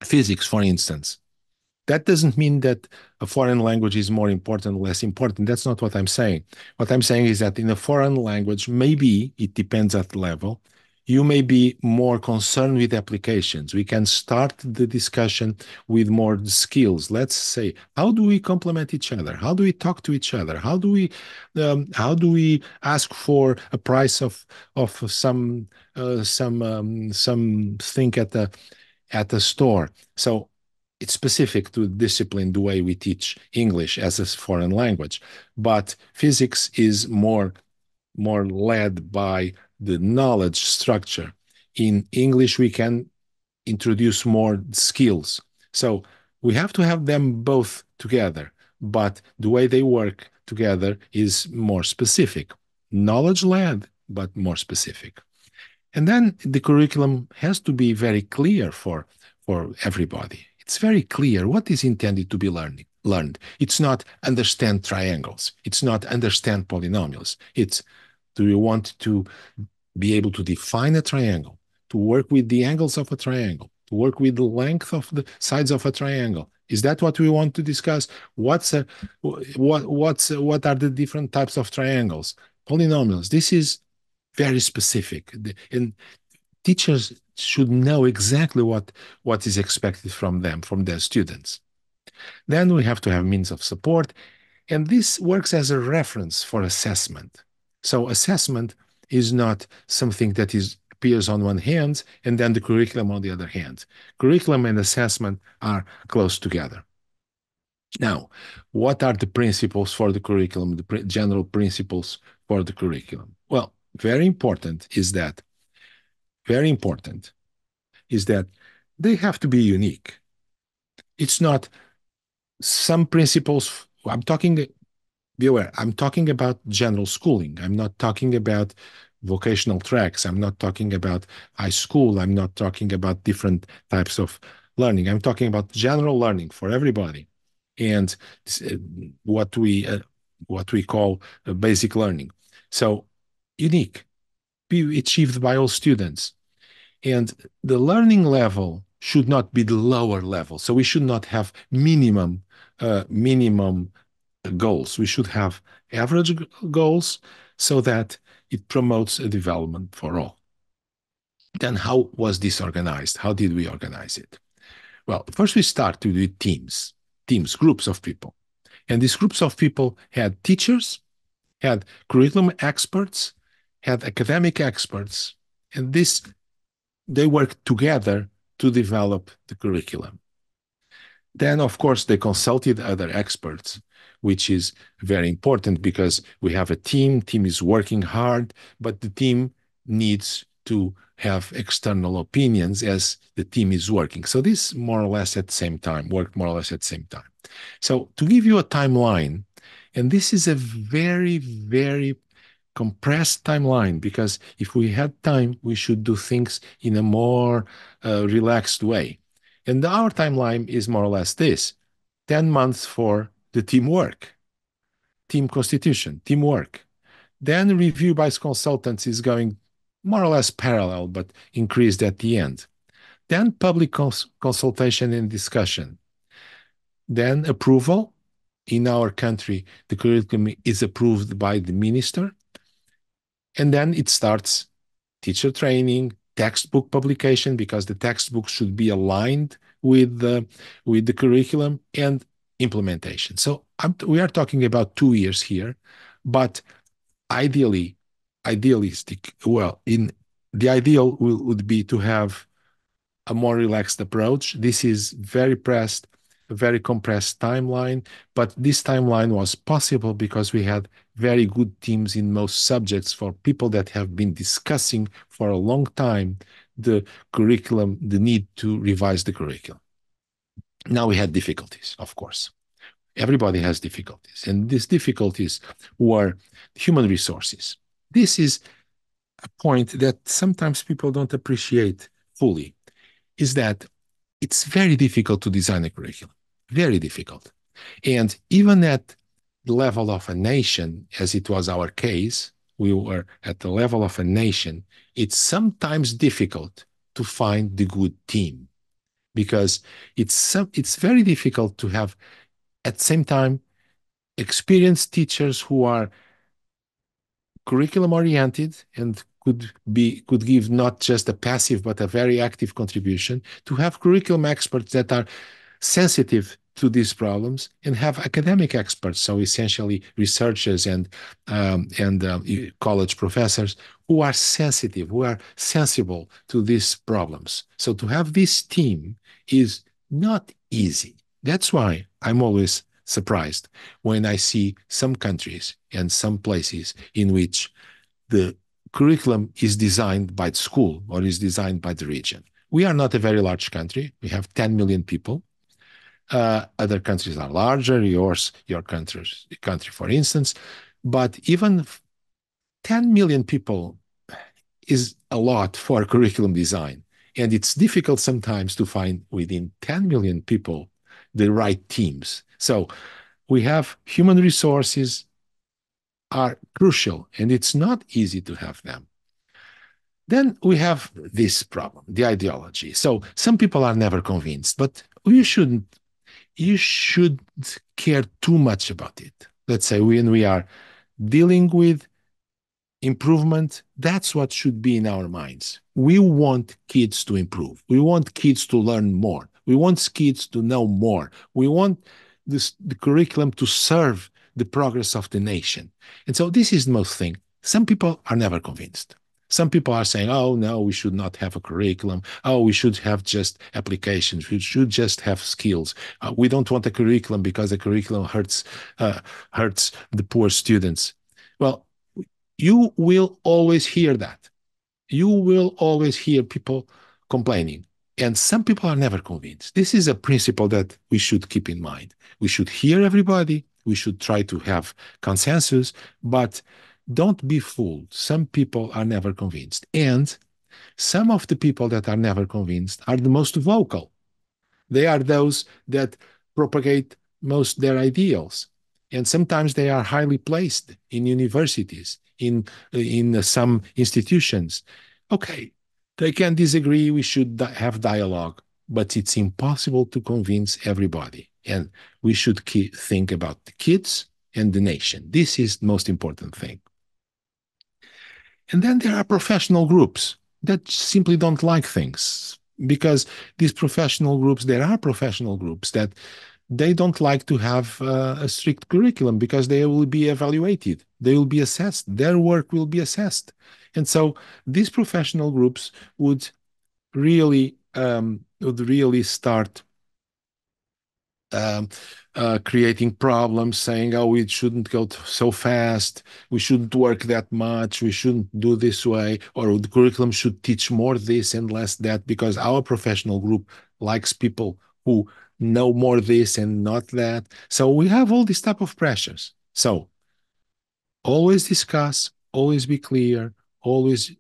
physics, for instance. That doesn't mean that a foreign language is more important, less important. That's not what I'm saying. What I'm saying is that in a foreign language, maybe it depends at the level. You may be more concerned with applications. We can start the discussion with more skills. Let's say, how do we complement each other? How do we talk to each other? How do we ask for a price of some thing at the store? So it's specific to discipline, the way we teach English as a foreign language, but physics is more led by the knowledge structure. In English, we can introduce more skills. So we have to have them both together, but the way they work together is more specific. Knowledge-led, but more specific. And then the curriculum has to be very clear for everybody. It's very clear what is intended to be learned. It's not understand triangles. It's not understand polynomials. It's, do you want to be able to define a triangle, to work with the angles of a triangle, to work with the length of the sides of a triangle? Is that what we want to discuss? What are the different types of triangles? Polynomials. This is very specific. And teachers should know exactly what is expected from them, from their students. Then we have to have means of support. And this works as a reference for assessment. So assessment is not something that appears on one hand and then the curriculum on the other hand. Curriculum and assessment are close together. Now, what are the principles for the curriculum, the general principles for the curriculum? Well, very important is that they have to be unique. It's not some principles. Be aware, I'm talking about general schooling. I'm not talking about vocational tracks. I'm not talking about high school. I'm not talking about different types of learning. I'm talking about general learning for everybody. And what we call basic learning. So unique, be achieved by all students. And the learning level should not be the lower level. So we should not have minimum goals. We should have average goals so that it promotes a development for all. Then how was this organized? How did we organize it? Well, first we started with teams, groups of people. And these groups of people had teachers, had curriculum experts, had academic experts, and they worked together to develop the curriculum. Then, of course, they consulted other experts, which is very important because we have a team is working hard, but the team needs to have external opinions as the team is working. So this worked more or less at the same time. So to give you a timeline, and this is a very, very compressed timeline, because if we had time, we should do things in a more relaxed way. And our timeline is more or less this: 10 months for the teamwork, team constitution, teamwork. Then review by consultants is going more or less parallel, but increased at the end. Then public consultation and discussion. Then approval. In our country, the curriculum is approved by the minister. And then it starts teacher training, textbook publication, because the textbook should be aligned with the curriculum, and implementation. So we are talking about 2 years here, but the ideal would be to have a more relaxed approach. This is very compressed timeline, but this timeline was possible because we had very good teams in most subjects for people that have been discussing for a long time the curriculum, the need to revise the curriculum. Now we had difficulties, of course. Everybody has difficulties, and these difficulties were human resources. This is a point that sometimes people don't appreciate fully, is that it's very difficult to design a curriculum, very difficult. And even at the level of a nation, as it was our case, we were at the level of a nation, it's sometimes difficult to find the good team, because it's very difficult to have, at the same time, experienced teachers who are curriculum-oriented and could give not just a passive but a very active contribution, to have curriculum experts that are sensitive to these problems, and have academic experts, so essentially researchers and college professors who are sensitive, who are sensible to these problems. So to have this team is not easy. That's why I'm always surprised when I see some countries and some places in which the curriculum is designed by the school or is designed by the region. We are not a very large country. We have 10 million people. Other countries are larger, your country, for instance, but even 10 million people is a lot for curriculum design. And it's difficult sometimes to find within 10 million people the right teams. So we have human resources are crucial, and it's not easy to have them. Then we have this problem, the ideology. So some people are never convinced, but you shouldn't you should care too much about it. Let's say when we are dealing with improvement, that's what should be in our minds. We want kids to improve. We want kids to learn more. We want kids to know more. We want the curriculum to serve the progress of the nation. And so this is the most thing. Some people are never convinced. Some people are saying, oh, no, we should not have a curriculum. Oh, we should have just applications. We should just have skills. We don't want a curriculum because a curriculum hurts the poor students. Well, you will always hear that. You will always hear people complaining. And some people are never convinced. This is a principle that we should keep in mind. We should hear everybody. We should try to have consensus, but don't be fooled. Some people are never convinced. And some of the people that are never convinced are the most vocal. They are those that propagate most their ideals. And sometimes they are highly placed in universities, in some institutions. Okay, they can disagree. We should have dialogue, but it's impossible to convince everybody. And we should think about the kids and the nation. This is the most important thing. And then there are professional groups that simply don't like things, because these professional groups, there are professional groups that they don't like to have a strict curriculum because they will be evaluated. They will be assessed. Their work will be assessed. And so these professional groups would really start creating problems, saying, oh, we shouldn't go so fast, we shouldn't work that much, we shouldn't do this way, or the curriculum should teach more this and less that, because our professional group likes people who know more this and not that. So we have all these type of pressures. So always discuss, always be clear, always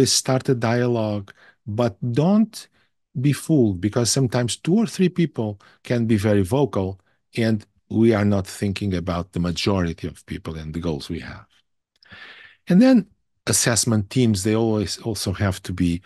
start a dialogue, but don't be fooled, because sometimes 2 or 3 people can be very vocal and we are not thinking about the majority of people and the goals we have. And then assessment teams, they always also have to be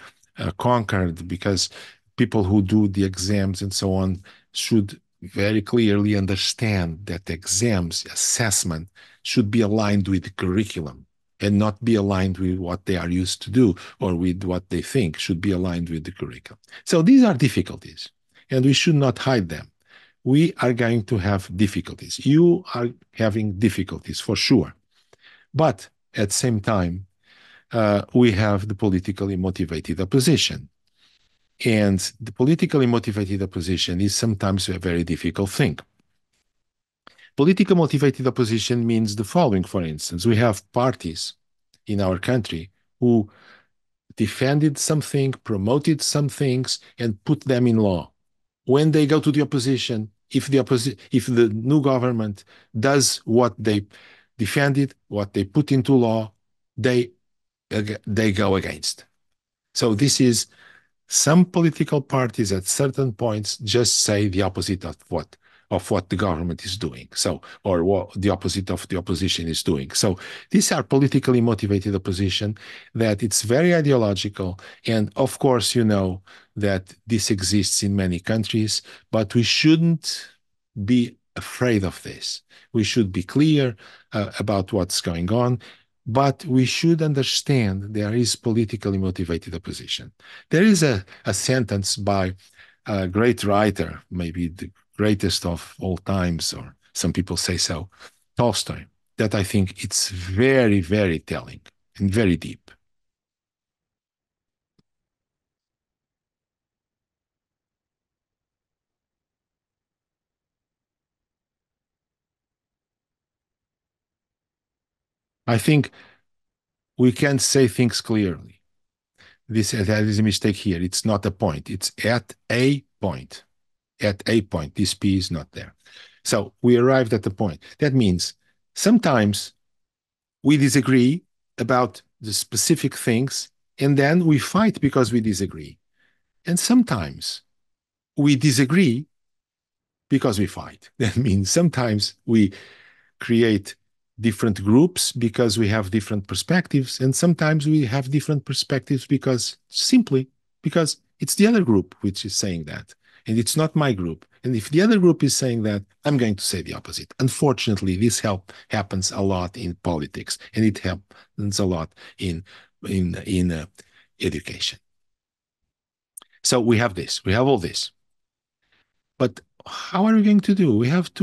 conquered, because people who do the exams and so on should very clearly understand that exams, assessment, should be aligned with the curriculum and not be aligned with what they are used to do or with what they think. Should be aligned with the curriculum. So these are difficulties, and we should not hide them. We are going to have difficulties. You are having difficulties for sure. But at the same time, we have the politically motivated opposition. And the politically motivated opposition is sometimes a very difficult thing. Politically motivated opposition means the following, for instance. We have parties in our country who defended something, promoted some things, and put them in law. When they go to the opposition, if the new government does what they defended, what they put into law, they go against. So this is, some political parties at certain points just say the opposite of what the government is doing. So, or what the opposite of the opposition is doing. So these are politically motivated opposition, that it's very ideological. And of course, you know that this exists in many countries, but we shouldn't be afraid of this. We should be clear about what's going on, but we should understand there is politically motivated opposition. There is a sentence by a great writer, maybe the greatest of all times, or some people say so, Tolstoy, that I think it's very, very telling and very deep. I think we can say things clearly. There is a mistake here. It's not a point. It's at a point. At a point. This P is not there. So we arrived at the point. That means sometimes we disagree about the specific things, and then we fight because we disagree. And sometimes we disagree because we fight. That means sometimes we create different groups because we have different perspectives, and sometimes we have different perspectives because it's the other group which is saying that, and it's not my group. And if the other group is saying that, I'm going to say the opposite. Unfortunately, this happens a lot in politics, and it happens a lot in education. So we have this, we have all this. But how are we going to do? We have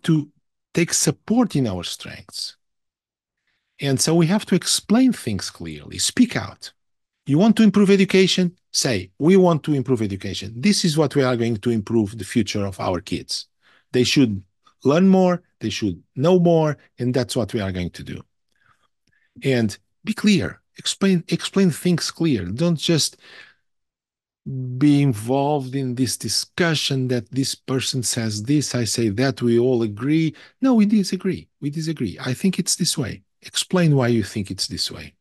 to take support in our strengths. And so we have to explain things clearly, speak out. You want to improve education? Say, we want to improve education. This is what we are going to improve the future of our kids. They should learn more, they should know more, and that's what we are going to do. And be clear, explain things clear. Don't just be involved in this discussion that this person says this, I say that, we all agree. No, we disagree. We disagree. I think it's this way. Explain why you think it's this way.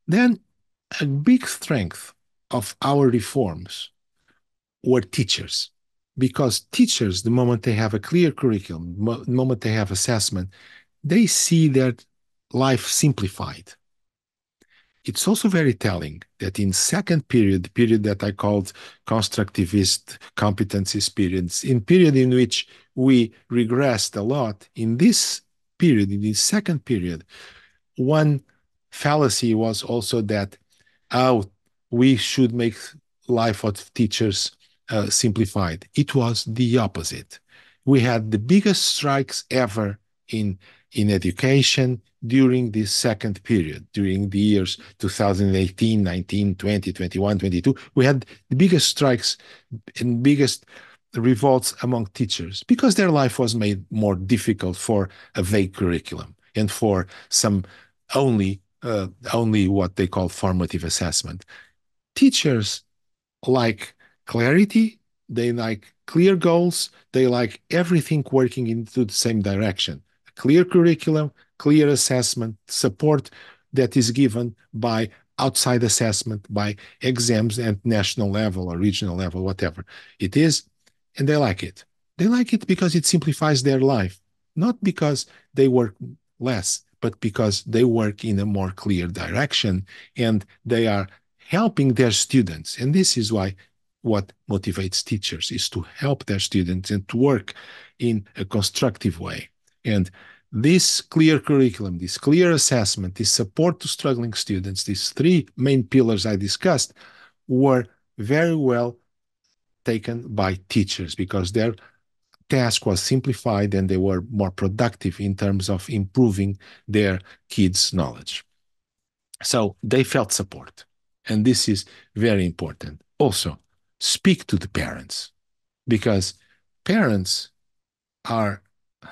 Then a big strength of our reforms were teachers, because teachers, the moment they have a clear curriculum, the moment they have assessment, they see their life simplified. It's also very telling that in second period, the period that I called constructivist competencies periods, in period in which we regressed a lot, in this period, in this second period, one fallacy was also that, we should make life of teachers simplified. It was the opposite. We had the biggest strikes ever in education during this second period, during the years 2018, 19, 20, 21, 22. We had the biggest strikes and biggest revolts among teachers because their life was made more difficult for a vague curriculum and for some only what they call formative assessment. Teachers like clarity, they like clear goals, they like everything working into the same direction. A clear curriculum, clear assessment, support that is given by outside assessment, by exams at national level or regional level, whatever it is, and they like it. They like it because it simplifies their life, not because they work less, but because they work in a more clear direction and they are helping their students. And this is why what motivates teachers is to help their students and to work in a constructive way. And this clear curriculum, this clear assessment, this support to struggling students, these three main pillars I discussed were very well taken by teachers because their task was simplified and they were more productive in terms of improving their kids' knowledge. So they felt support. And this is very important. Also, speak to the parents because parents are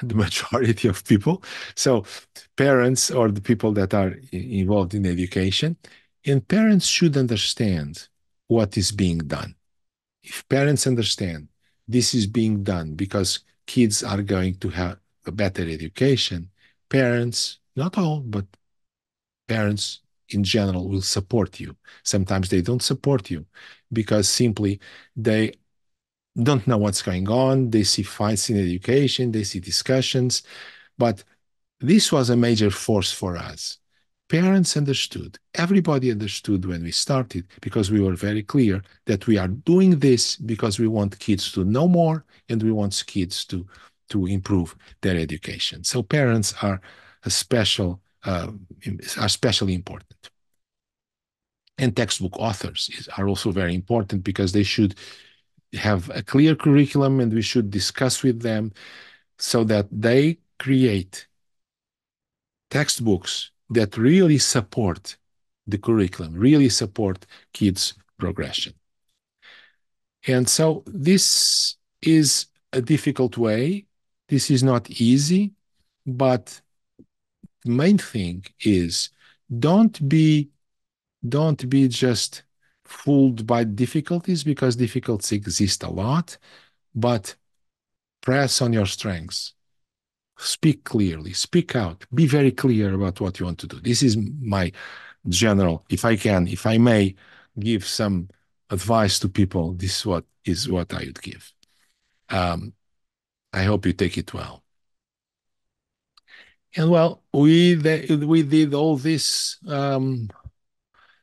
the majority of people. So parents are the people that are involved in education, and parents should understand what is being done. If parents understand this is being done because kids are going to have a better education, parents, not all, but parents in general will support you. Sometimes they don't support you because simply they don't know what's going on. They see fights in education, they see discussions, but this was a major force for us. Parents understood, everybody understood when we started because we were very clear that we are doing this because we want kids to know more and we want kids to improve their education. So parents are especially important. And textbook authors are also very important because they should have a clear curriculum and we should discuss with them so that they create textbooks that really support the curriculum, really support kids' progression. And so this is a difficult way. This is not easy, but the main thing is don't be just fooled by difficulties because difficulties exist a lot, but press on your strengths. Speak clearly, speak out, be very clear about what you want to do. This is my general, if I may give some advice to people, this is what I would give. I hope you take it well. And well, we did all this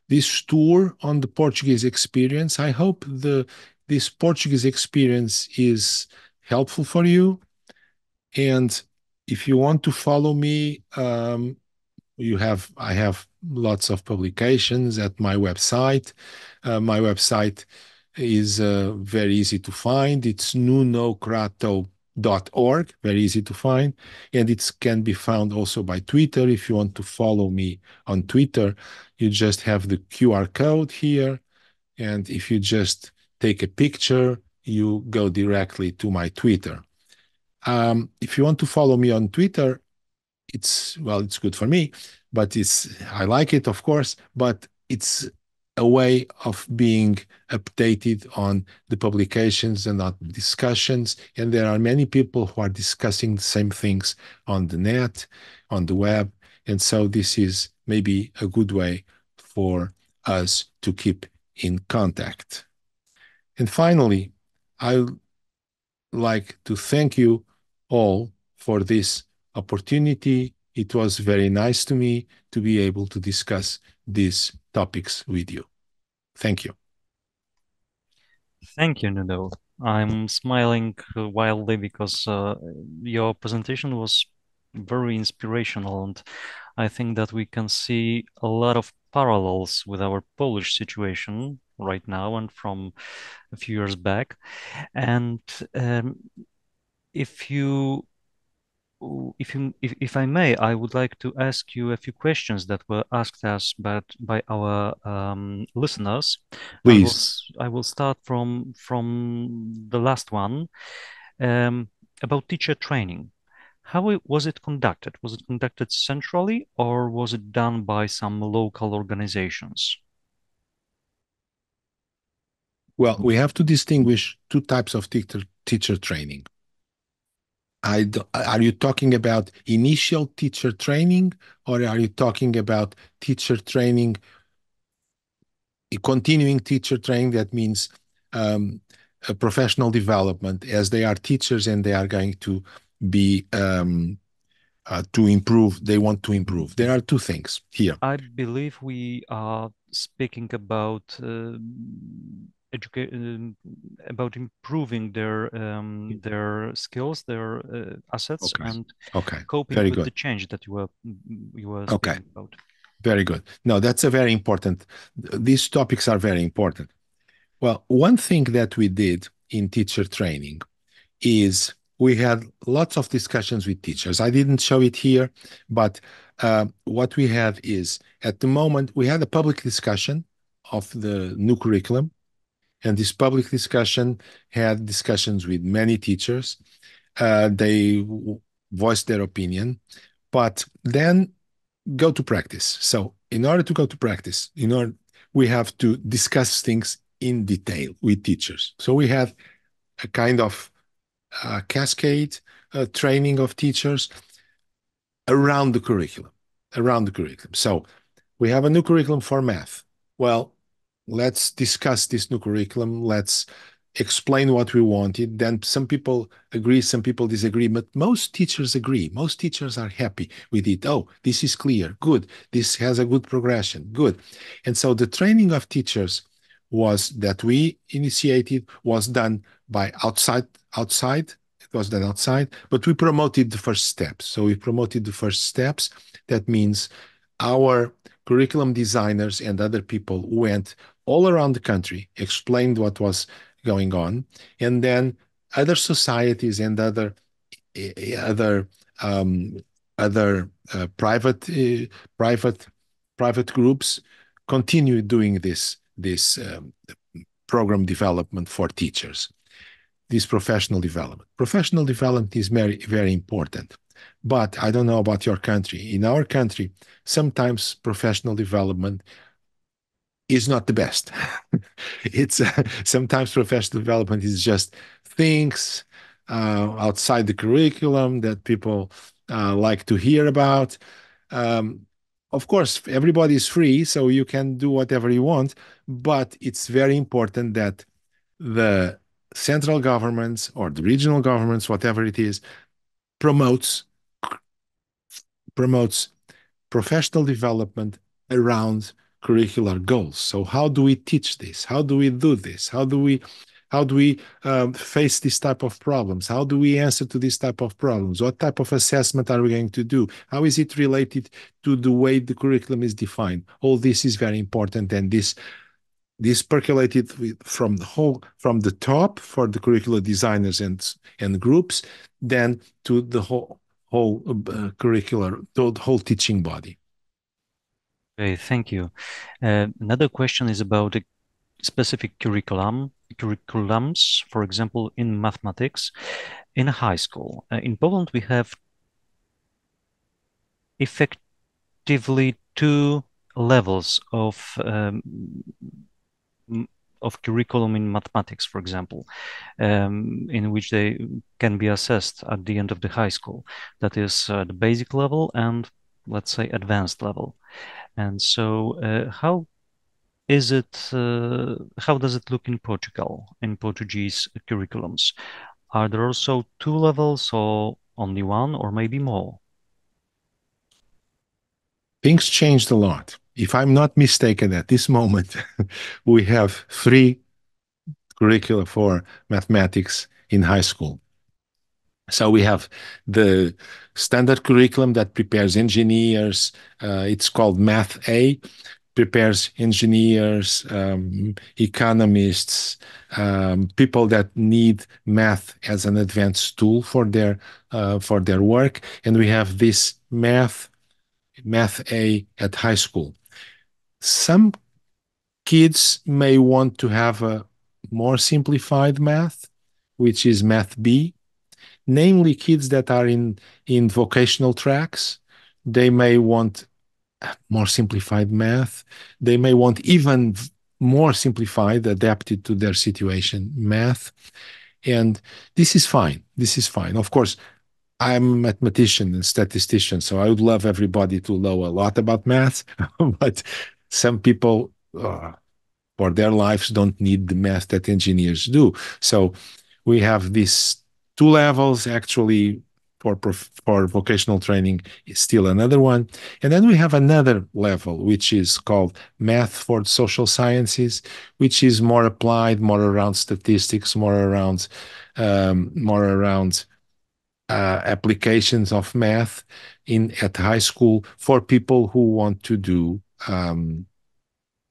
this tour on the Portuguese experience. I hope the this Portuguese experience is helpful for you. And if you want to follow me, I have lots of publications at my website. My website is very easy to find. It's nunocrato.org, very easy to find. And it can be found also by Twitter. If you want to follow me on Twitter, you just have the QR code here. And if you just take a picture, you go directly to my Twitter. If you want to follow me on Twitter, it's good for me, but I like it, of course, but it's a way of being updated on the publications and on discussions. And there are many people who are discussing the same things on the net, on the web. And so this is maybe a good way for us to keep in contact. And finally, I like to thank you all for this opportunity. It was very nice to me to be able to discuss these topics with you. Thank you. Thank you, Nuno. I'm smiling wildly because your presentation was very inspirational, and I think that we can see a lot of parallels with our Polish situation right now and from a few years back. And if I may, I would like to ask you a few questions that were asked us by our listeners. Please. I will start from the last one about teacher training. How was it conducted? Was it conducted centrally, or was it done by some local organizations? Well, we have to distinguish two types of teacher training. Are you talking about initial teacher training, or are you talking about teacher training, continuing teacher training? That means a professional development, as they are teachers and they are going to be to improve. They want to improve. There are two things here. I believe we are speaking about about improving their skills, their assets, and coping Very with good. the change that you were speaking about. Very good. No, that's a very important. These topics are very important. Well, one thing that we did in teacher training is we had lots of discussions with teachers. I didn't show it here, but what we had is, at the moment, we had a public discussion of the new curriculum. And this public discussion had discussions with many teachers. They voiced their opinion, but then go to practice. So in order to go to practice, we have to discuss things in detail with teachers. So we had a kind of cascade training of teachers around the curriculum. So we have a new curriculum for math. Well, let's discuss this new curriculum. Let's explain what we wanted. Then some people agree, some people disagree, but most teachers agree. Most teachers are happy with it. Oh, this is clear. Good. This has a good progression. Good. And so the training of teachers that we initiated was done by outside. It was done outside, but we promoted the first steps. So we promoted the first steps. That means our curriculum designers and other people went all around the country, explained what was going on, and then other societies and other private groups continue doing this program development for teachers, this professional development. Professional development is very, very important. But I don't know about your country. In our country, sometimes professional development is not the best. It's sometimes professional development is just things outside the curriculum that people like to hear about. Of course, everybody is free, so you can do whatever you want, but it's very important that the central governments or the regional governments, whatever it is, promotes professional development around curricular goals. So how do we teach this? How do we do this? How do we How do we face this type of problems? How do we answer to this type of problems? What type of assessment are we going to do? How is it related to the way the curriculum is defined? All this is very important, and this percolated from the top for the curricular designers and groups, then to the whole curricular, the whole teaching body. Okay, thank you. Another question is about a specific curriculums, for example, in mathematics, in high school. In Poland, we have effectively two levels of curriculum in mathematics, for example, in which they can be assessed at the end of the high school. That is the basic level and, let's say, advanced level. And so how does it look in Portugal, in Portuguese curriculums? Are there also two levels or only one or maybe more? Things changed a lot. If I'm not mistaken, at this moment, we have 3 curricula for mathematics in high school. So we have the standard curriculum that prepares engineers. It's called Math A, prepares engineers, economists, people that need math as an advanced tool for their work. And we have this Math A at high school. Some kids may want to have a more simplified math, which is Math B. Namely, kids that are in vocational tracks, they may want more simplified math. They may want even more simplified, adapted to their situation math. And this is fine. This is fine. Of course, I'm a mathematician and statistician, so I would love everybody to know a lot about math, but some people for their lives don't need the math that engineers do. So we have these 2 levels actually for vocational training, is still another one. And then we have another level, which is called Math for Social Sciences, which is more applied, more around statistics, more around applications of math at high school for people who want to do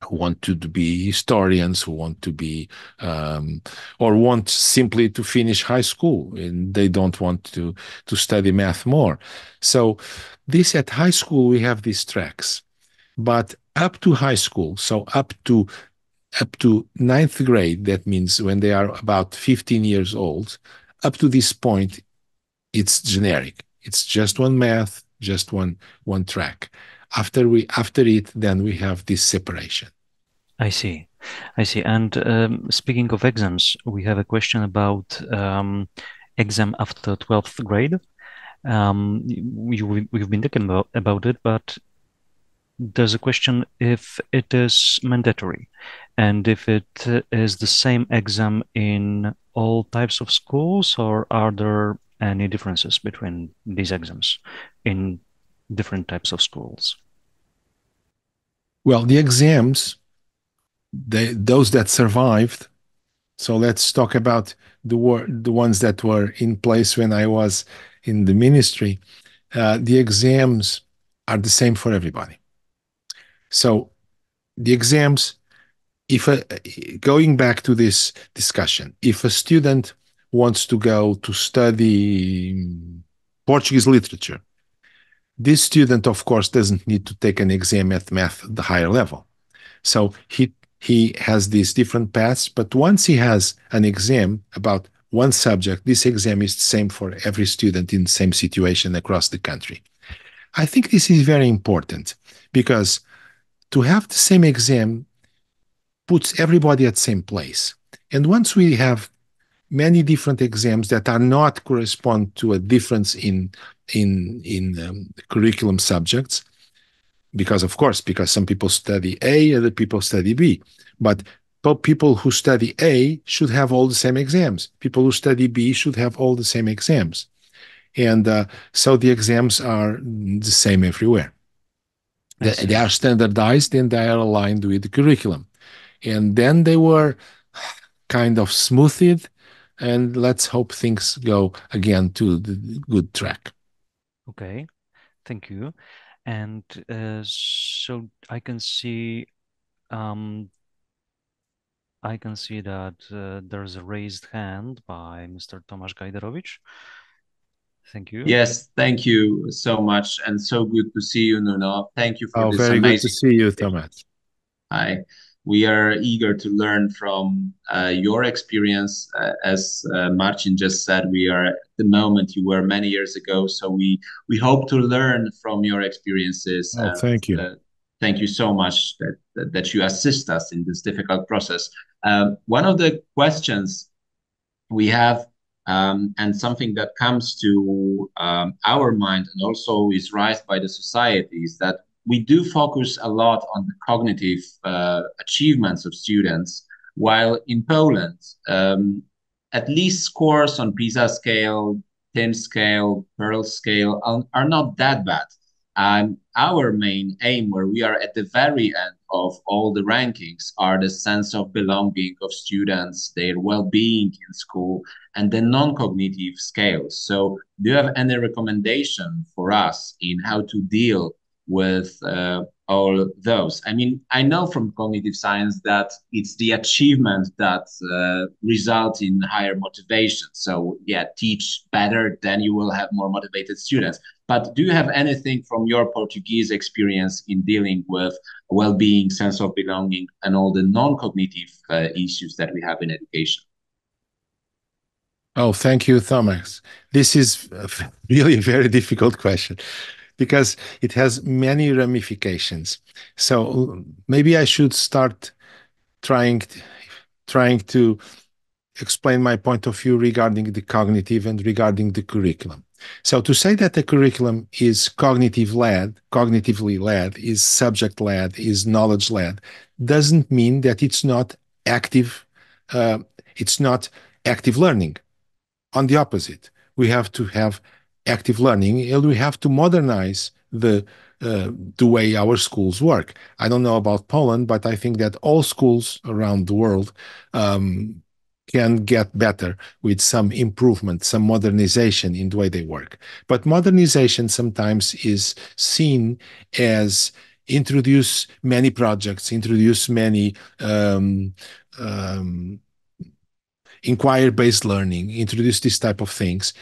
who want to be historians, who want to be or want simply to finish high school and they don't want to study math more. So this at high school we have these tracks, but up to high school, so up to 9th grade, that means when they are about 15 years old, up to this point it's generic. It's just one math, just one track. After it, then we have this separation. I see. And speaking of exams, we have a question about exam after 12th grade. We've been talking about it, but there's a question if it is mandatory and if it is the same exam in all types of schools, or are there any differences between these exams in different types of schools? Well, the exams, those that survived, so let's talk about the ones that were in place when I was in the ministry. The exams are the same for everybody. So the exams, going back to this discussion, if a student wants to go to study Portuguese literature, this student, of course, doesn't need to take an exam at math at the higher level. So he has these different paths, but once he has an exam about one subject, this exam is the same for every student in the same situation across the country. I think this is very important because to have the same exam puts everybody at the same place. And once we have many different exams that are not correspond to a difference in curriculum subjects, because some people study A, other people study B, but people who study A should have all the same exams. People who study B should have all the same exams. And so the exams are the same everywhere. They are standardized and they are aligned with the curriculum. And then they were kind of smooth it, and let's hope things go again to the good track. Okay, thank you. And so I can see that there's a raised hand by Mr. Tomasz Gajderowicz. Thank you. Yes, thank you so much, and so good to see you, Nuno. Thank you for this very amazing. Good to see you, Tomasz. Hi. We are eager to learn from your experience. As Marcin just said, we are at the moment you were many years ago, so we hope to learn from your experiences. Oh, thank you. Thank you so much that you assist us in this difficult process. One of the questions we have, and something that comes to our mind and also is raised by the society, is that we do focus a lot on the cognitive achievements of students, while in Poland, at least scores on PISA scale, TIM scale, Pearl scale are not that bad. Our main aim, where we are at the very end of all the rankings, are the sense of belonging of students, their well-being in school, and the non-cognitive scales. So do you have any recommendation for us in how to deal with all those? I mean, I know from cognitive science that it's the achievement that results in higher motivation. So yeah, teach better, then you will have more motivated students. But do you have anything from your Portuguese experience in dealing with well-being, sense of belonging, and all the non-cognitive issues that we have in education? Oh, thank you, Thomas. This is really a very difficult question, because it has many ramifications. So maybe I should start trying to explain my point of view regarding the cognitive and regarding the curriculum. So to say that the curriculum is cognitively led, is subject-led, is knowledge-led, doesn't mean that it's not active learning. On the opposite, we have to have active learning, and we have to modernize the way our schools work. I don't know about Poland, but I think that all schools around the world can get better with some improvement, some modernization in the way they work. But modernization sometimes is seen as introduce many projects, introduce many inquiry-based learning, introduce this type of things,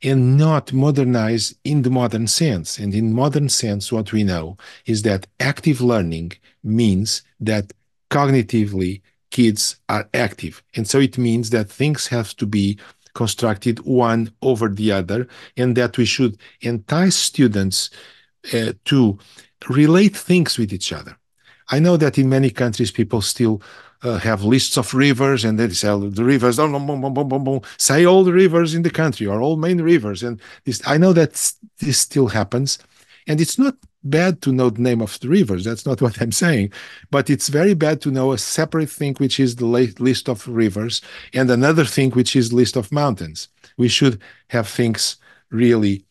and not modernize in the modern sense. And in modern sense, what we know is that active learning means that cognitively kids are active. And so it means that things have to be constructed one over the other, and that we should entice students to relate things with each other. I know that in many countries, people still have lists of rivers, and they say the rivers, say all the rivers in the country or all main rivers. And I know that this still happens, and it's not bad to know the name of the rivers. That's not what I'm saying, but it's very bad to know a separate thing, which is the list of rivers, and another thing, which is list of mountains. We should have things really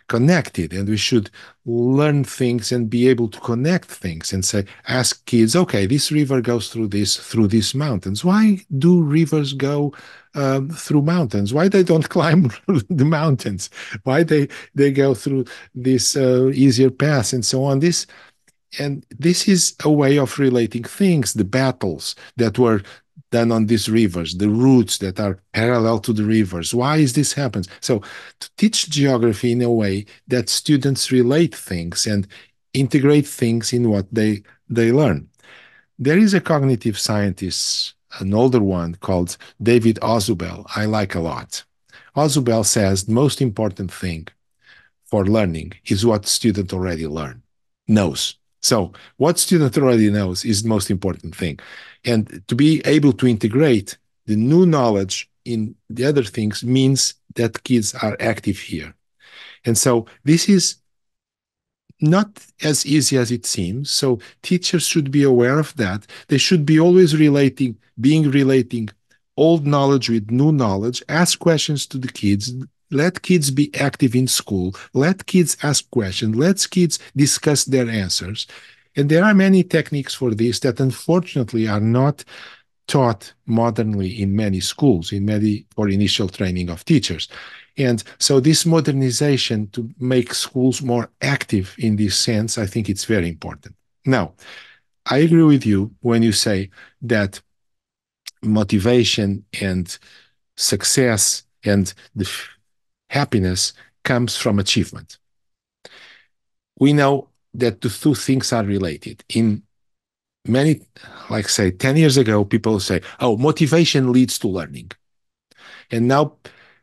connected, and we should learn things and be able to connect things and say, ask kids, okay, this river goes through these mountains. Why do rivers go through mountains? Why they don't climb the mountains? Why they go through this easier paths and so on? This is a way of relating things, the battles that were done on these rivers, the routes that are parallel to the rivers. Why is this happens? So to teach geography in a way that students relate things and integrate things in what they learn. There is a cognitive scientist, an older one, called David Ozubel, I like a lot. Ozubel says the most important thing for learning is what student already knows. So what student already knows is the most important thing. And to be able to integrate the new knowledge in the other things means that kids are active here. And so this is not as easy as it seems. So teachers should be aware of that. They should be always relating old knowledge with new knowledge, ask questions to the kids, let kids be active in school, let kids ask questions, let kids discuss their answers. And there are many techniques for this that unfortunately are not taught modernly in many schools, for initial training of teachers. And so this modernization to make schools more active in this sense, I think it's very important. Now, I agree with you when you say that motivation and success and the happiness comes from achievement. We know that the two things are related. In many, like say 10 years ago, people say, oh, motivation leads to learning. And now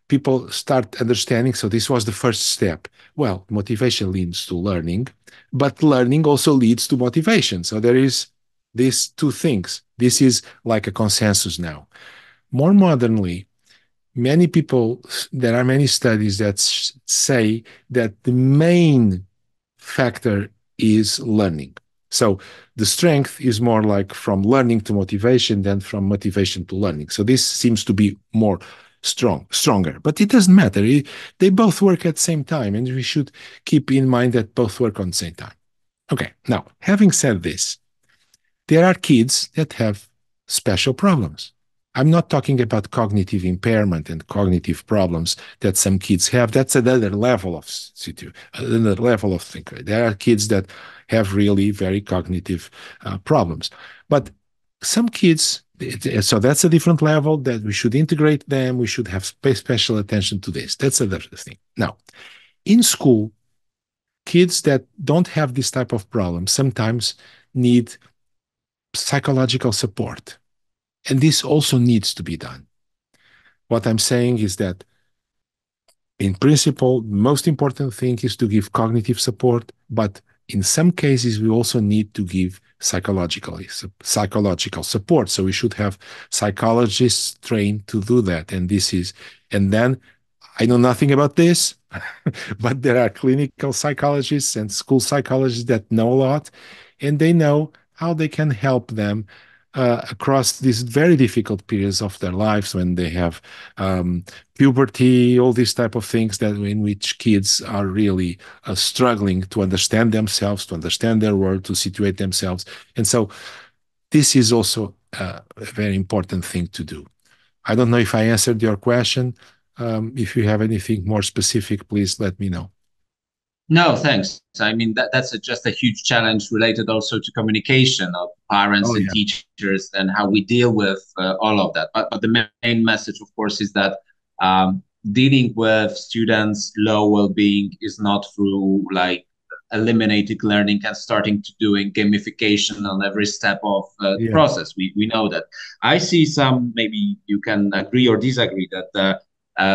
people start understanding, so this was the first step. Well, motivation leads to learning, but learning also leads to motivation. So there is these two things. This is like a consensus now. More modernly, there are many studies that say that the main factor is learning. So the strength is more like from learning to motivation than from motivation to learning. So this seems to be more stronger, but it doesn't matter. They both work at the same time, and we should keep in mind that both work on the same time. Okay, now, having said this, there are kids that have special problems. I'm not talking about cognitive impairment and cognitive problems that some kids have. That's another level of thinking. There are kids that have really very cognitive problems. But some kids, so that's a different level that we should integrate them. We should have special attention to this. That's another thing. Now, in school, kids that don't have this type of problem sometimes need psychological support. And this also needs to be done. What I'm saying is that, in principle, the most important thing is to give cognitive support, but in some cases, we also need to give psychological support. So we should have psychologists trained to do that. And then I know nothing about this, but there are clinical psychologists and school psychologists that know a lot, and they know how they can help them across these very difficult periods of their lives when they have puberty, all these type of things in which kids are really struggling to understand themselves, to understand their world, to situate themselves. And so this is also a very important thing to do. I don't know if I answered your question. If you have anything more specific, please let me know. No, thanks. I mean, that's just a huge challenge related also to communication of parents and teachers and how we deal with all of that. But the main message, of course, is that dealing with students' low well-being is not through like eliminating learning and starting to doing gamification on every step of the process. We know that. I see some, maybe you can agree or disagree, that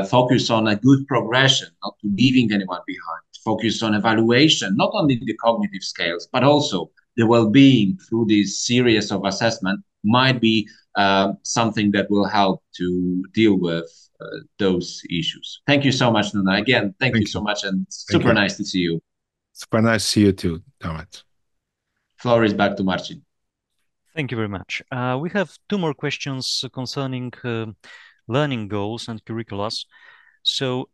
focus on a good progression, not leaving anyone behind. Focus on evaluation, not only the cognitive scales, but also the well-being through this series of assessment might be something that will help to deal with those issues. Thank you so much, Nuno. Again, thank you so much, and super nice to see you. Super nice to see you too, Thomas. Floor is back to Marcin. Thank you very much. We have two more questions concerning learning goals and curriculums. So,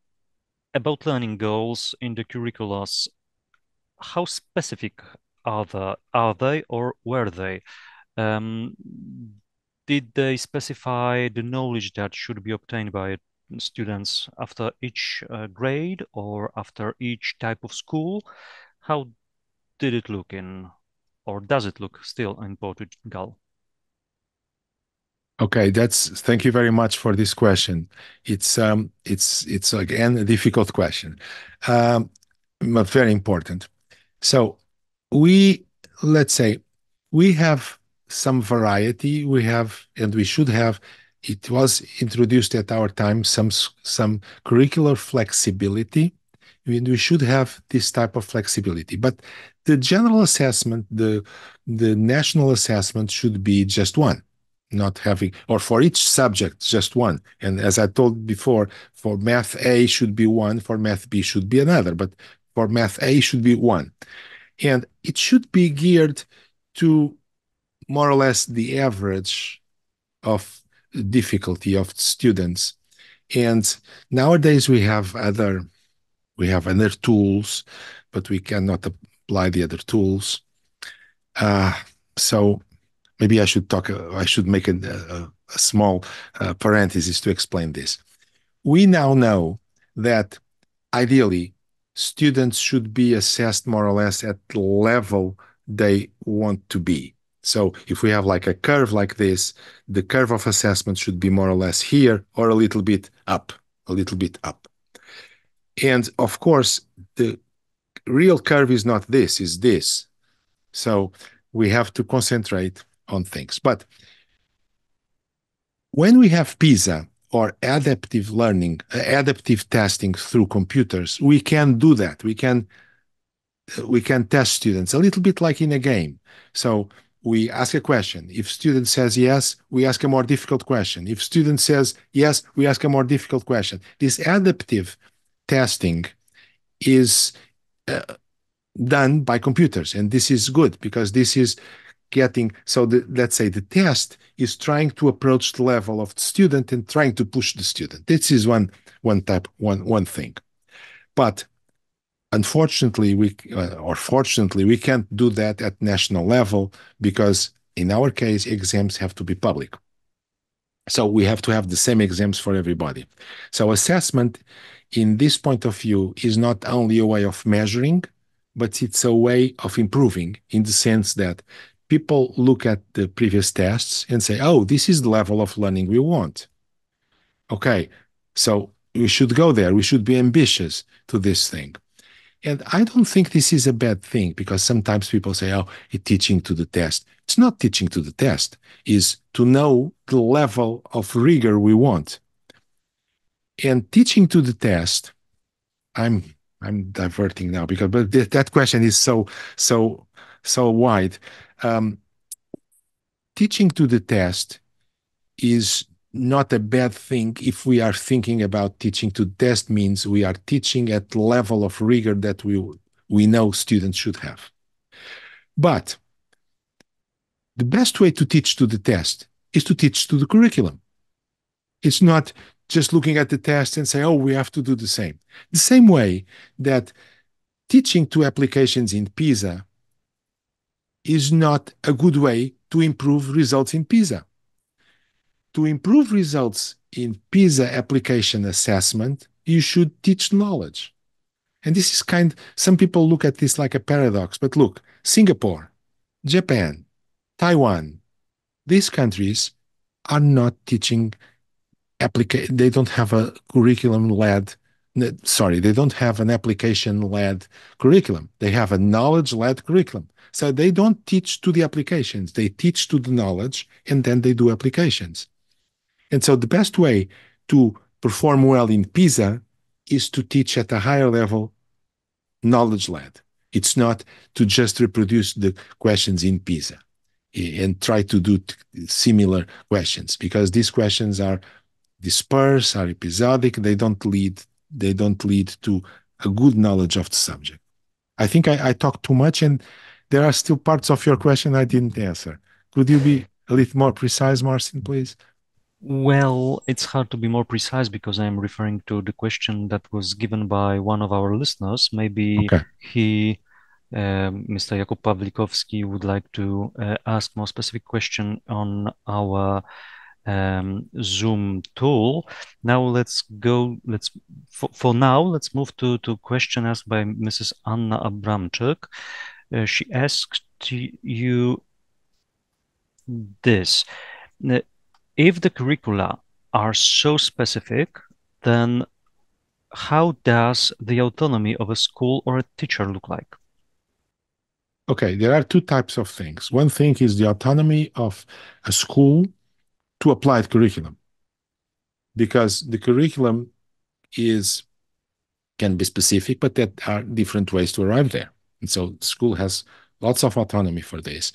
about learning goals in the curriculums, how specific are they or were they? Did they specify the knowledge that should be obtained by students after each grade or after each type of school? How did it look or does it look still in Portugal? Okay, thank you very much for this question. It's again a difficult question, but very important. So let's say we have some variety. And we should have. It was introduced at our time some curricular flexibility. We should have this type of flexibility, but the general assessment, the national assessment should be just one. Not having, or for each subject, just one. And as I told before, for math A should be one, for math B should be another, but for math A should be one. And it should be geared to more or less the average of difficulty of students. And nowadays we have other tools, but we cannot apply the other tools. So maybe I should make a small parenthesis to explain this. We now know that ideally students should be assessed more or less at the level they want to be. So if we have like a curve like this, the curve of assessment should be more or less here or a little bit up. And of course, the real curve is not this, is this. So we have to concentrate on things. But when we have PISA or adaptive learning, adaptive testing through computers, we can do that. We can test students a little bit like in a game. So we ask a question. If student says yes, we ask a more difficult question. If student says yes, we ask a more difficult question. This adaptive testing is done by computers, and this is good because this is getting, so let's say the test is trying to approach the level of the student and trying to push the student. This is one thing. But unfortunately, fortunately, we can't do that at national level because in our case, exams have to be public. So we have to have the same exams for everybody. So assessment in this point of view is not only a way of measuring, but it's a way of improving in the sense that people look at the previous tests and say, oh, this is the level of learning we want. Okay, so we should go there. We should be ambitious to this thing. And I don't think this is a bad thing because sometimes people say, oh, it's teaching to the test. It's not teaching to the test. It's to know the level of rigor we want. And teaching to the test, I'm diverting now because but that question is so wide. Teaching to the test is not a bad thing if we are thinking about teaching to test means we are teaching at the level of rigor that we know students should have. But the best way to teach to the test is to teach to the curriculum. It's not just looking at the test and say, oh, we have to do the same. The same way that teaching to applications in PISA is not a good way to improve results in PISA. To improve results in PISA application assessment, you should teach knowledge. And this is some people look at this like a paradox, but look, Singapore, Japan, Taiwan, these countries are not teaching they don't have a curriculum-led, sorry, they don't have an application-led curriculum. They have a knowledge-led curriculum. So they don't teach to the applications. They teach to the knowledge, and then they do applications. And so the best way to perform well in PISA is to teach at a higher level, knowledge-led. It's not to just reproduce the questions in PISA and try to do similar questions because these questions are dispersed, are episodic, they don't lead to a good knowledge of the subject. I think I talked too much and there are still parts of your question I didn't answer. Could you be a little more precise, Marcin, please? Well, it's hard to be more precise because I'm referring to the question that was given by one of our listeners. Maybe he, Mr. Jakub Pawlikowski, would like to ask more specific question on our Zoom tool. Now let's move to question asked by Mrs. Anna Abramczyk. She asked you this. If the curricula are so specific, then how does the autonomy of a school or a teacher look like? Okay, there are two types of things. One thing is the autonomy of a school to apply the curriculum, because the curriculum can be specific, but there are different ways to arrive there. And so the school has lots of autonomy for this.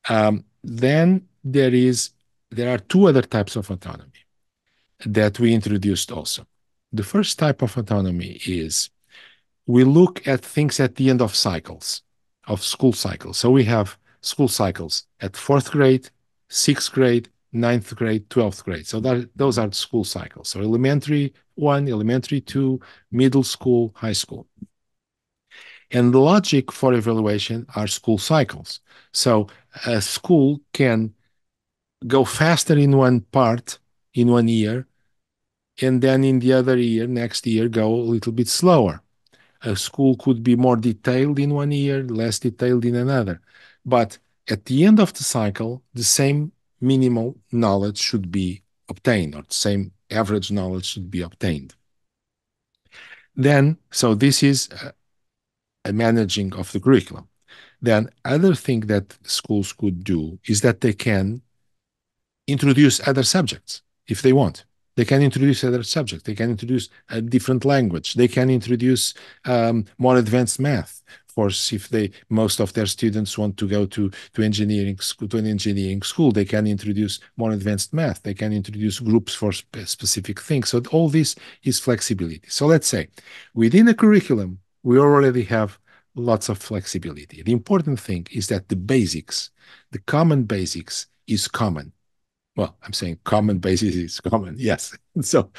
Then there are two other types of autonomy that we introduced also. The first type of autonomy is we look at things at the end of cycles, of school cycles. So we have school cycles at 4th grade, 6th grade, 9th grade, 12th grade. So those are the school cycles. So elementary 1, elementary 2, middle school, high school. And the logic for evaluation are school cycles. So a school can go faster in one part in 1 year, and then in the other year, next year, go a little bit slower. A school could be more detailed in 1 year, less detailed in another. But at the end of the cycle, the same minimal knowledge should be obtained, or the same average knowledge should be obtained. Then, so this is a managing of the curriculum. Then other thing that schools could do is that they can introduce other subjects if they want. They can introduce other subjects. They can introduce a different language. They can introduce more advanced math. Of course, if most of their students want to go to engineering school, to an engineering school, they can introduce more advanced math. They can introduce groups for specific things. So all this is flexibility. So let's say within a curriculum, we already have lots of flexibility. The important thing is that the basics, the common basics, is common. Well, I'm saying common basis is common, yes. So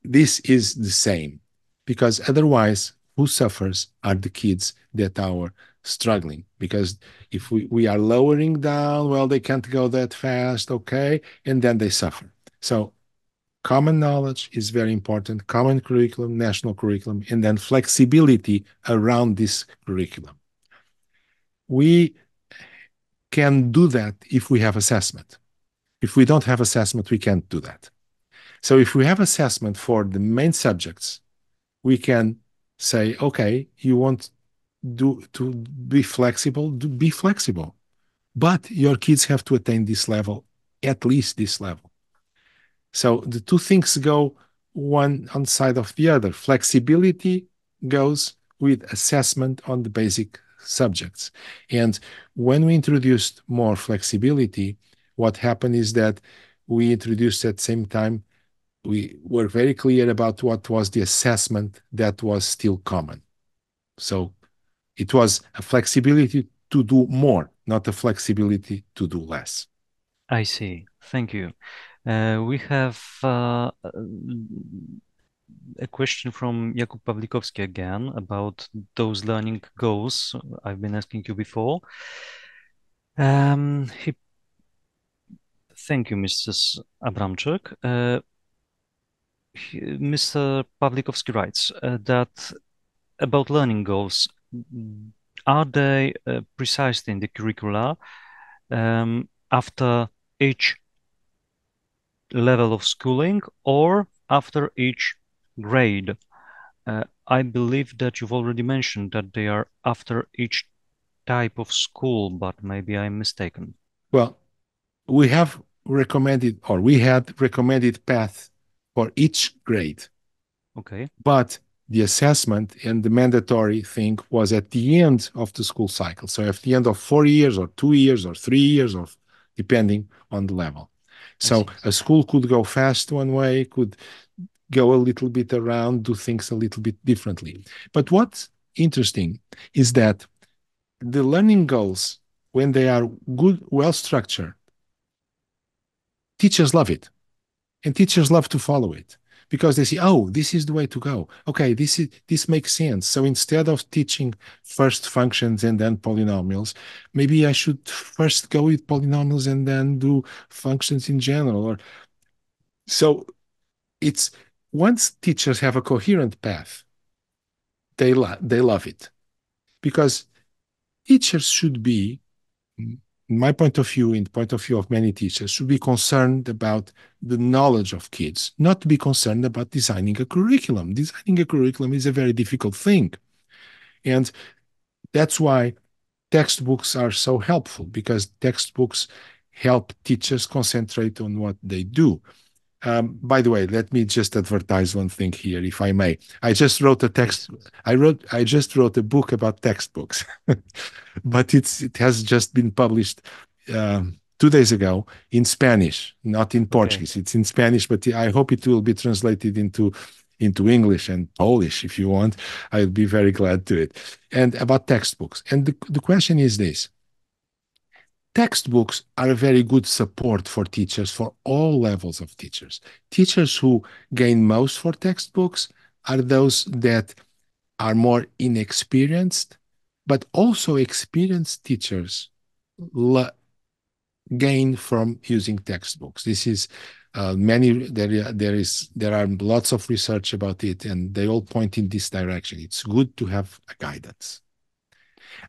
this is the same, because otherwise, who suffers are the kids that are struggling. Because if we are lowering down, well, they can't go that fast, okay, and then they suffer. So common knowledge is very important, common curriculum, national curriculum, and then flexibility around this curriculum. We can do that if we have assessment. If we don't have assessment, we can't do that. So if we have assessment for the main subjects, we can say, okay, you want to be flexible, be flexible. But your kids have to attain this level, at least this level. So the two things go one on the side of the other. Flexibility goes with assessment on the basic subjects. And when we introduced more flexibility, what happened is that we introduced at the same time, we were very clear about what was the assessment that was still common. So it was a flexibility to do more, not a flexibility to do less. I see. Thank you. We have a question from Jakub Pawlikowski again about those learning goals I've been asking you before. Thank you, Mrs. Abramczyk. Mr. Pawlikowski writes that about learning goals, are they precisely in the curricula after each level of schooling or after each grade? I believe that you've already mentioned that they are after each type of school, but maybe I'm mistaken. Well, we have recommended, or we had recommended paths for each grade. Okay. But the assessment and the mandatory thing was at the end of the school cycle. So at the end of 4 years or 2 years or 3 years, or depending on the level. So a school could go fast one way, could go a little bit around, do things a little bit differently. But what's interesting is that the learning goals, when they are good, well-structured, teachers love it. And teachers love to follow it because they see, oh, this is the way to go. Okay, this makes sense. So instead of teaching first functions and then polynomials, maybe I should first go with polynomials and then do functions in general. So it's, once teachers have a coherent path, they love it, because teachers should be, in my point of view, in the point of view of many teachers, should be concerned about the knowledge of kids, not to be concerned about designing a curriculum. Designing a curriculum is a very difficult thing. And that's why textbooks are so helpful, because textbooks help teachers concentrate on what they do. By the way, let me just advertise one thing here, if I may. I just wrote a text. I just wrote a book about textbooks, but it has just been published 2 days ago in Spanish, not in Portuguese. It's in Spanish, but I hope it will be translated into English and Polish if you want. I'll be very glad to it. And about textbooks. And the question is this. Textbooks are a very good support for teachers, for all levels of teachers. Teachers who gain most for textbooks are those that are more inexperienced, but also experienced teachers gain from using textbooks. This is there are lots of research about it, and they all point in this direction. It's good to have a guidance.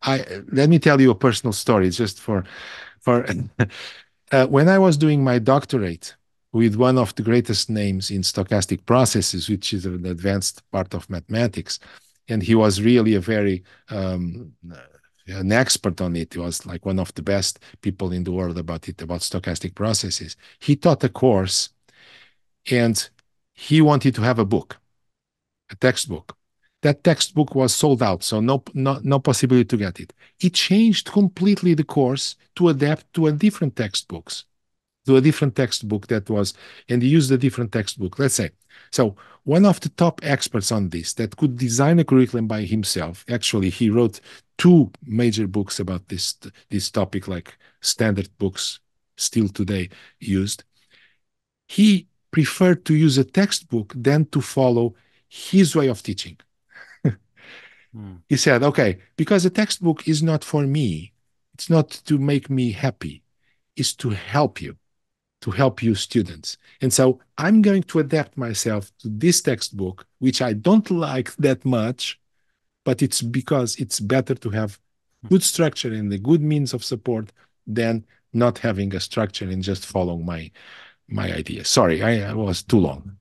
Let me tell you a personal story, just for when I was doing my doctorate with one of the greatest names in stochastic processes, which is an advanced part of mathematics, and he was really a very an expert on it. He was like one of the best people in the world about stochastic processes. He taught a course, and he wanted to have a book, a textbook. That textbook was sold out, so no possibility to get it. He changed completely the course to adapt to a different textbook that was, and he used a different textbook, let's say. So one of the top experts on this that could design a curriculum by himself, actually, he wrote 2 major books about this topic, like standard books still today used. He preferred to use a textbook than to follow his way of teaching. He said, okay, because a textbook is not for me, it's not to make me happy, it's to help you students. And so I'm going to adapt myself to this textbook, which I don't like that much, but it's because it's better to have good structure and a good means of support than not having a structure and just following my idea. Sorry, I was too long.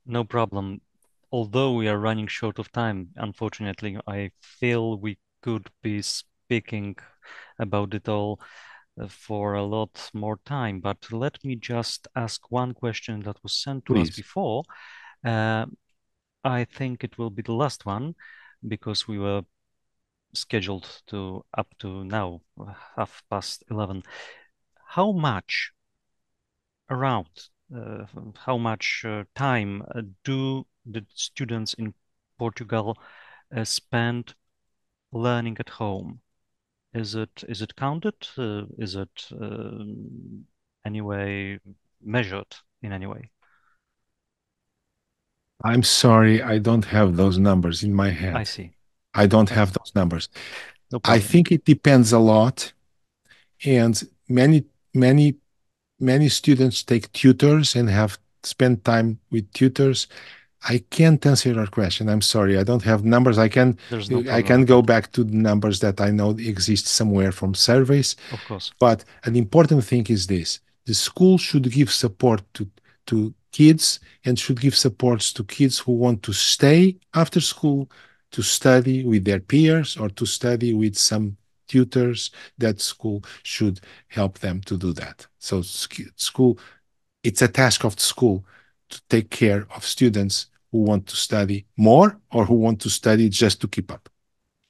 No problem. Although we are running short of time, unfortunately, I feel we could be speaking about it all for a lot more time, but let me just ask one question that was sent to us before. I think it will be the last one, because we were scheduled to up to now 11:30. How much time do the students in Portugal spend learning at home? Is it counted? Is it anyway measured in any way? I'm sorry, I don't have those numbers in my head. I see. I don't have those numbers. No problem. I think it depends a lot, and many students take tutors and have spent time with tutors. I can't answer your question. I'm sorry. I don't have numbers. There's no problem. I can go back to the numbers that I know exist somewhere from surveys. Of course. But an important thing is this: the school should give support to kids, and should give supports to kids who want to stay after school to study with their peers or to study with some tutors. That school should help them to do that. So school, it's a task of the school to take care of students who want to study more or who want to study just to keep up.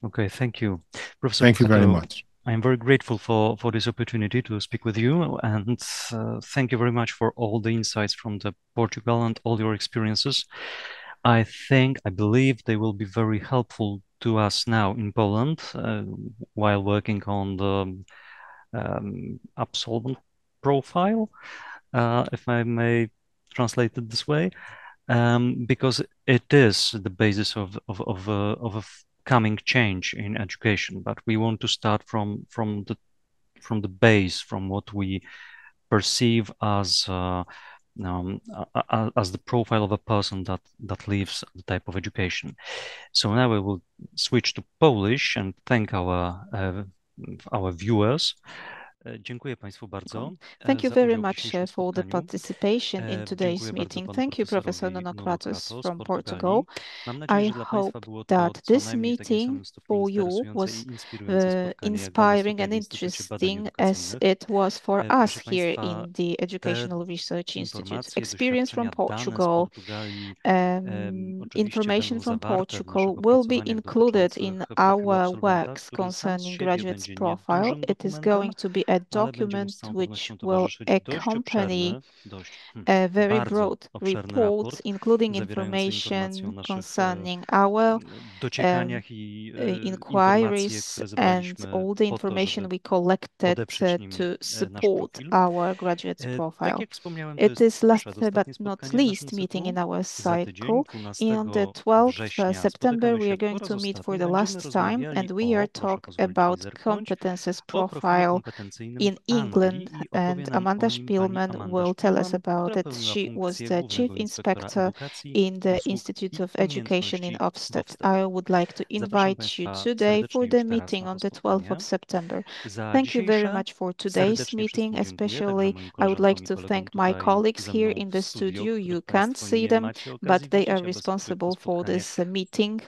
Okay, thank you, Professor. Thank you very much. I'm very grateful for this opportunity to speak with you, and thank you very much for all the insights from Portugal and all your experiences. I believe they will be very helpful to us now in Poland while working on the absolvent profile, if I may translate it this way, because it is the basis of a coming change in education. But we want to start from the base, from what we perceive as the profile of a person that lives the type of education. So now we will switch to Polish and thank our viewers. Dziękuję Państwu bardzo. Thank you very much for the participation in today's meeting. Thank you, Professor Nuno Crato from Portugal. I hope that this meeting for you was inspiring and interesting as it was for us here in the Educational Research Institute. Experience from Portugal, information from Portugal will be included in our works concerning graduates' profile. It is going to be a document which will accompany a very broad report, including information concerning our inquiries and all the information we collected to support our graduates profile. It is last but not least meeting in our cycle. On the 12th September, we are going to meet for the last time, and we are talking about competences profile in England, and Amanda Spielman will tell us about it. She was the chief inspector in the Institute of Education in Ofsted. I would like to invite you today for the meeting on the 12th of September. Thank you very much for today's meeting. Especially, I would like to thank my colleagues here in the studio. You can't see them, but they are responsible for this meeting.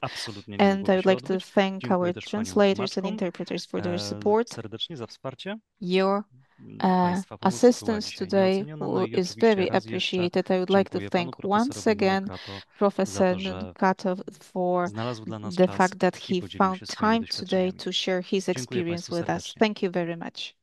And I would like to thank our translators and interpreters for their support. Your assistance today is very appreciated. I would like to thank once again Professor Nuno Crato for the fact that he found time today to share his experience with us. Thank you very much.